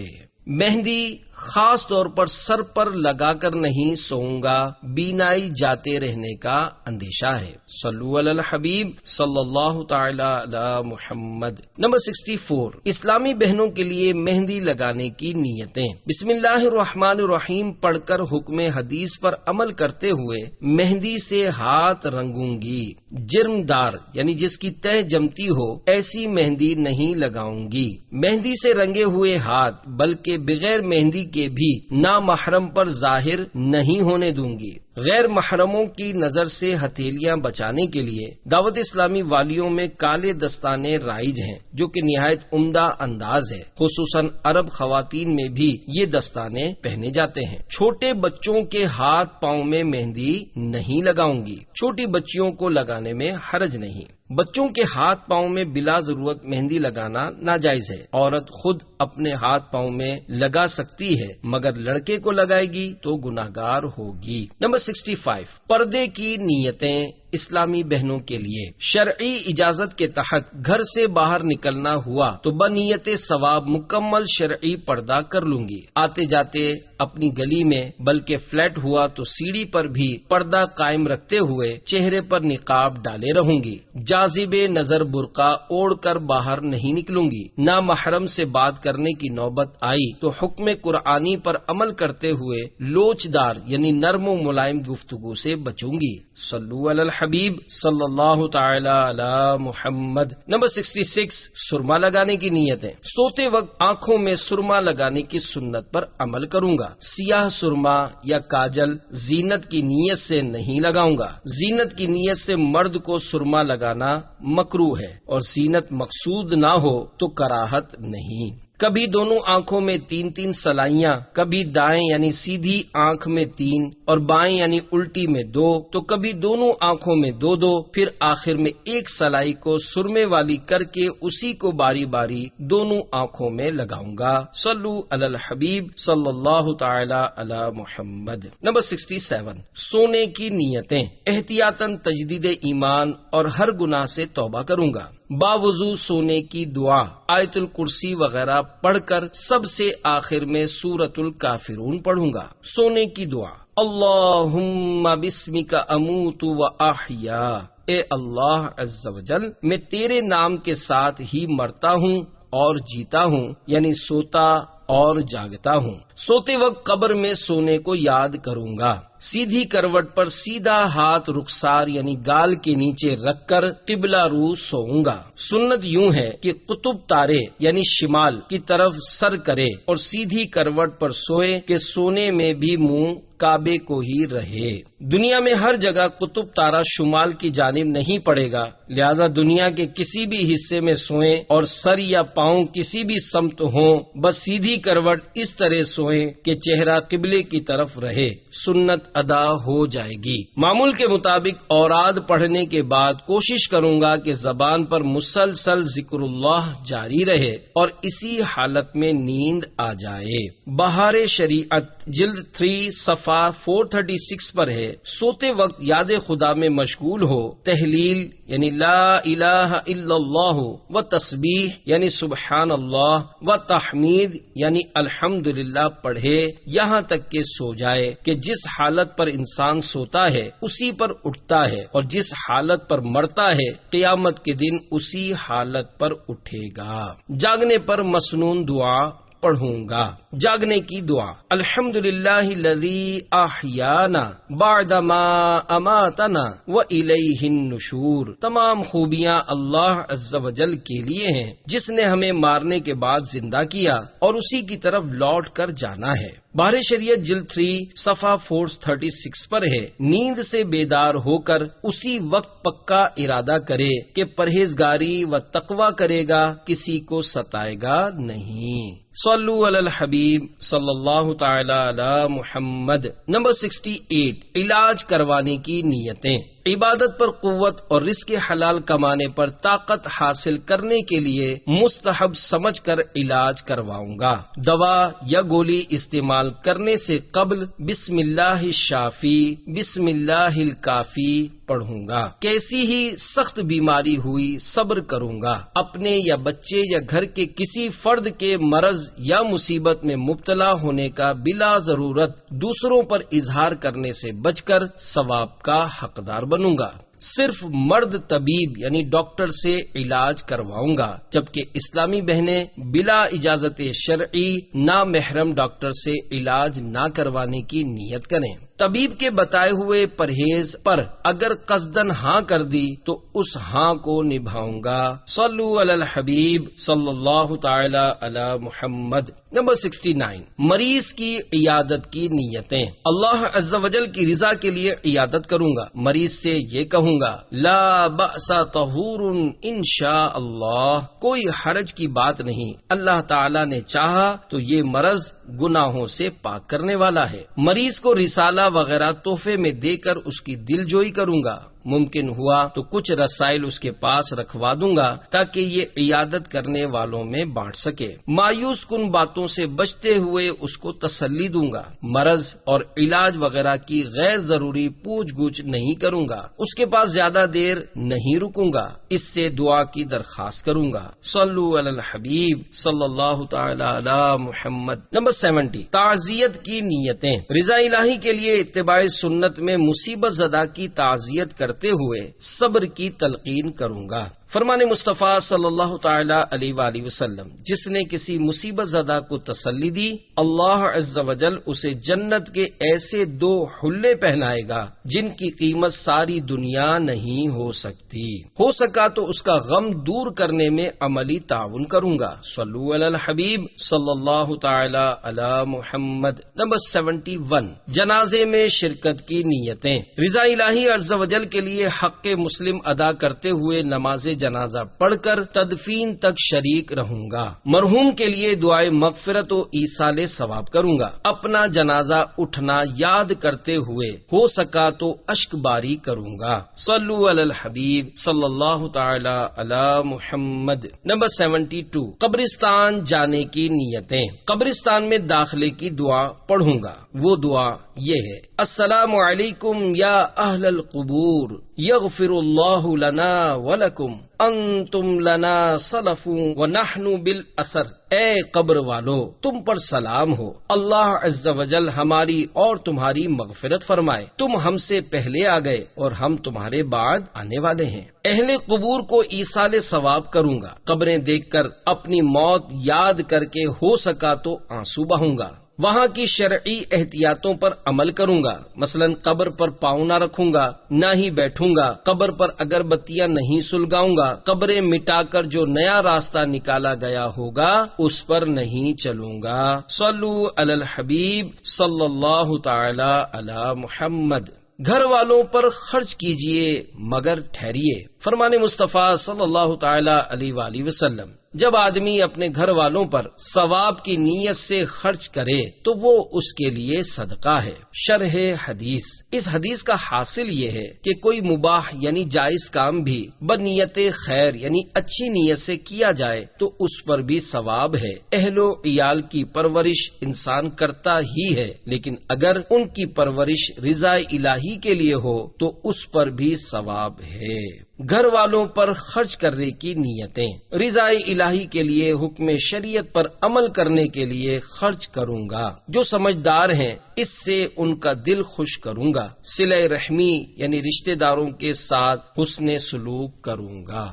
مہندی خاص طور پر سر پر لگا کر نہیں سوؤں گا، بینائی جاتے رہنے کا اندیشہ ہے۔ صلو علی الحبیب صلی اللہ تعالی علی محمد۔ نمبر 64، اسلامی بہنوں کے لیے مہندی لگانے کی نیتیں۔ بسم اللہ الرحمن الرحیم پڑھ کر حکم حدیث پر عمل کرتے ہوئے مہندی سے ہاتھ رنگوں گی۔ جرم دار یعنی جس کی تہ جمتی ہو ایسی مہندی نہیں لگاؤں گی۔ مہندی سے رنگے ہوئے ہاتھ بلکہ بغیر مہندی کے بھی نامحرم پر ظاہر نہیں ہونے دوں گی۔ غیر محرموں کی نظر سے ہتھیلیاں بچانے کے لیے دعوت اسلامی والیوں میں کالے دستانے رائج ہیں، جو کہ نہایت عمدہ انداز ہے۔ خصوصاً عرب خواتین میں بھی یہ دستانے پہنے جاتے ہیں۔ چھوٹے بچوں کے ہاتھ پاؤں میں مہندی نہیں لگاؤں گی۔ چھوٹی بچیوں کو لگانے میں حرج نہیں۔ بچوں کے ہاتھ پاؤں میں بلا ضرورت مہندی لگانا ناجائز ہے۔ عورت خود اپنے ہاتھ پاؤں میں لگا سکتی ہے، مگر لڑکے کو لگائے گی تو گناہگار ہوگی۔ نمبر نمبر 65، پردے کی نیتیں اسلامی بہنوں کے لیے۔ شرعی اجازت کے تحت گھر سے باہر نکلنا ہوا تو بنیت ثواب مکمل شرعی پردہ کر لوں گی۔ آتے جاتے اپنی گلی میں بلکہ فلیٹ ہوا تو سیڑھی پر بھی پردہ قائم رکھتے ہوئے چہرے پر نقاب ڈالے رہوں گی۔ جاذب نظر برقع اوڑھ کر باہر نہیں نکلوں گی۔ نامحرم سے بات کرنے کی نوبت آئی تو حکم قرآنی پر عمل کرتے ہوئے لوچدار یعنی نرم و ملائم گفتگو سے بچوں گی۔ صلو علی الحبیب صلی اللہ تعالی علی محمد۔ نمبر 66، سرما لگانے کی نیتیں۔ سوتے وقت آنکھوں میں سرما لگانے کی سنت پر عمل کروں گا۔ سیاہ سرما یا کاجل زینت کی نیت سے نہیں لگاؤں گا۔ زینت کی نیت سے مرد کو سرما لگانا مکروہ ہے اور زینت مقصود نہ ہو تو کراہت نہیں۔ کبھی دونوں آنکھوں میں 3 سلائیاں، کبھی دائیں یعنی سیدھی آنکھ میں 3 اور بائیں یعنی الٹی میں 2، تو کبھی دونوں آنکھوں میں 2، پھر آخر میں ایک سلائی کو سرمے والی کر کے اسی کو باری باری دونوں آنکھوں میں لگاؤں گا۔ صلو علی الحبیب صلی اللہ تعالی علی محمد۔ نمبر 67، سونے کی نیتیں۔ احتیاطاً تجدید ایمان اور ہر گناہ سے توبہ کروں گا۔ باوضو سونے کی دعا، آیت الکرسی وغیرہ پڑھ کر سب سے آخر میں سورۃ الکافرون پڑھوں گا۔ سونے کی دعا، اللہم بسمک اموت و احیا، اے اللہ عز و جل میں تیرے نام کے ساتھ ہی مرتا ہوں اور جیتا ہوں، یعنی سوتا اور جاگتا ہوں۔ سوتے وقت قبر میں سونے کو یاد کروں گا۔ سیدھی کروٹ پر سیدھا ہاتھ رخسار یعنی گال کے نیچے رکھ کر قبلہ رو سوؤں گا۔ سنت یوں ہے کہ قطب تارے یعنی شمال کی طرف سر کرے اور سیدھی کروٹ پر سوئے کہ سونے میں بھی منہ کعبے کو ہی رہے۔ دنیا میں ہر جگہ قطب تارا شمال کی جانب نہیں پڑے گا، لہذا دنیا کے کسی بھی حصے میں سوئیں اور سر یا پاؤں کسی بھی سمت ہوں، بس سیدھی کروٹ اس طرح سوئیں کہ چہرہ قبلے کی طرف رہے، سنت ادا ہو جائے گی۔ معمول کے مطابق اوراد پڑھنے کے بعد کوشش کروں گا کہ زبان پر مسلسل ذکر اللہ جاری رہے اور اسی حالت میں نیند آ جائے۔ بہار شریعت جلد 3 صفحہ 436 پر ہے، سوتے وقت یاد خدا میں مشغول ہو، تحلیل یعنی لا الہ الا اللہ و تسبیح یعنی سبحان اللہ و تحمید یعنی الحمدللہ پڑھے یہاں تک کہ سو جائے کہ جس حالت پر انسان سوتا ہے اسی پر اٹھتا ہے اور جس حالت پر مرتا ہے قیامت کے دن اسی حالت پر اٹھے گا۔ جاگنے پر مسنون دعا پڑھوں گا۔ جاگنے کی دعا، الحمدللہ الذی احیانا بعدما اماتنا والیہ النشور۔ تمام خوبیاں اللہ عز و جل کے لیے ہیں جس نے ہمیں مارنے کے بعد زندہ کیا اور اسی کی طرف لوٹ کر جانا ہے۔ بہار شریعت جلد 3 صفحہ 436 پر ہے، نیند سے بیدار ہو کر اسی وقت پکا ارادہ کرے کہ پرہیزگاری و تقوی کرے گا، کسی کو ستائے گا نہیں۔ صلو علی الحبیب صلی اللہ تعالی علی محمد۔ نمبر 68، علاج کروانے کی نیتیں۔ عبادت پر قوت اور رزق حلال کمانے پر طاقت حاصل کرنے کے لیے مستحب سمجھ کر علاج کرواؤں گا۔ دوا یا گولی استعمال کرنے سے قبل بسم اللہ الشافی بسم اللہ الکافی پڑھوں گا۔ کیسی ہی سخت بیماری ہوئی صبر کروں گا۔ اپنے یا بچے یا گھر کے کسی فرد کے مرض یا مصیبت میں مبتلا ہونے کا بلا ضرورت دوسروں پر اظہار کرنے سے بچ کر ثواب کا حقدار بنوں گا۔ صرف مرد طبیب یعنی ڈاکٹر سے علاج کرواؤں گا، جبکہ اسلامی بہنیں بلا اجازت شرعی نامحرم ڈاکٹر سے علاج نہ کروانے کی نیت کریں۔ طبیب کے بتائے ہوئے پرہیز پر اگر قصدن ہاں کر دی تو اس ہاں کو نبھاؤں گا۔ صلو علی الحبیب صلی اللہ تعالی علی محمد۔ نمبر 69، مریض کی عیادت کی نیتیں۔ اللہ عز و جل کی رضا کے لیے عیادت کروں گا۔ مریض سے یہ کہوں گا، لا بأس طہور انشاء اللہ، کوئی حرج کی بات نہیں، اللہ تعالی نے چاہا تو یہ مرض گناہوں سے پاک کرنے والا ہے۔ مریض کو رسالہ وغیرہ تحفے میں دے کر اس کی دل جوئی کروں گا۔ ممکن ہوا تو کچھ رسائل اس کے پاس رکھوا دوں گا تاکہ یہ عیادت کرنے والوں میں بانٹ سکے۔ مایوس کن باتوں سے بچتے ہوئے اس کو تسلی دوں گا۔ مرض اور علاج وغیرہ کی غیر ضروری پوچھ گچھ نہیں کروں گا۔ اس کے پاس زیادہ دیر نہیں رکوں گا، اس سے دعا کی درخواست کروں گا۔ صلو علی الحبیب صلی اللہ تعالی علی محمد۔ نمبر 70، تعزیت کی نیتیں۔ رضا الہی کے لیے اتباع سنت میں مصیبت زدہ کی تعزیت کرتے ہوئے صبر کی تلقین کروں گا۔ فرمان مصطفیٰ صلی اللہ تعالی علیہ وآلہ وسلم، جس نے کسی مصیبت زدہ کو تسلی دی، اللہ عز و جل اسے جنت کے ایسے 2 حلے پہنائے گا جن کی قیمت ساری دنیا نہیں ہو سکتی۔ ہو سکا تو اس کا غم دور کرنے میں عملی تعاون کروں گا۔ صلو علی الحبیب صلی اللہ تعالی علی محمد۔ نمبر 71، جنازے میں شرکت کی نیتیں۔ رضا الہی عز و جل کے لیے حق مسلم ادا کرتے ہوئے نماز جنازہ پڑھ کر تدفین تک شریک رہوں گا۔ مرحوم کے لیے دعائے مغفرت و ایصال ثواب کروں گا۔ اپنا جنازہ اٹھنا یاد کرتے ہوئے ہو سکا تو اشک باری کروں گا۔ صلو علی الحبیب صلی اللہ تعالی علی محمد۔ نمبر 72، قبرستان جانے کی نیتیں۔ قبرستان میں داخلے کی دعا پڑھوں گا۔ وہ دعا یہ ہے: السلام علیکم یا اہل القبور، یغفر اللہ لنا ولکم، انتم لنا سلف ونحن بالاثر۔ اے قبر والو، تم پر سلام ہو، اللہ عز و جل ہماری اور تمہاری مغفرت فرمائے۔ تم ہم سے پہلے آ گئے اور ہم تمہارے بعد آنے والے ہیں۔ اہل قبور کو ایصال ثواب کروں گا۔ قبریں دیکھ کر اپنی موت یاد کر کے ہو سکا تو آنسو بہوں گا۔ وہاں کی شرعی احتیاطوں پر عمل کروں گا، مثلا قبر پر پاؤں نہ رکھوں گا، نہ ہی بیٹھوں گا، قبر پر اگربتیاں نہیں سلگاؤں گا، قبریں مٹا کر جو نیا راستہ نکالا گیا ہوگا اس پر نہیں چلوں گا۔ صلو علی الحبیب صلی اللہ تعالی علی محمد۔ گھر والوں پر خرچ کیجئے مگر ٹھہریے۔ فرمان مصطفیٰ صلی اللہ تعالی علیہ وآلہ وسلم، جب آدمی اپنے گھر والوں پر ثواب کی نیت سے خرچ کرے تو وہ اس کے لیے صدقہ ہے۔ شرح حدیث، اس حدیث کا حاصل یہ ہے کہ کوئی مباح یعنی جائز کام بھی بنیت خیر یعنی اچھی نیت سے کیا جائے تو اس پر بھی ثواب ہے۔ اہل و عیال کی پرورش انسان کرتا ہی ہے، لیکن اگر ان کی پرورش رضا الہی کے لیے ہو تو اس پر بھی ثواب ہے۔ گھر والوں پر خرچ کرنے کی نیتیں۔ رضا الہی کے لیے حکم شریعت پر عمل کرنے کے لیے خرچ کروں گا۔ جو سمجھدار ہیں اس سے ان کا دل خوش کروں گا۔ صلہ رحمی یعنی رشتہ داروں کے ساتھ حسن سلوک کروں گا۔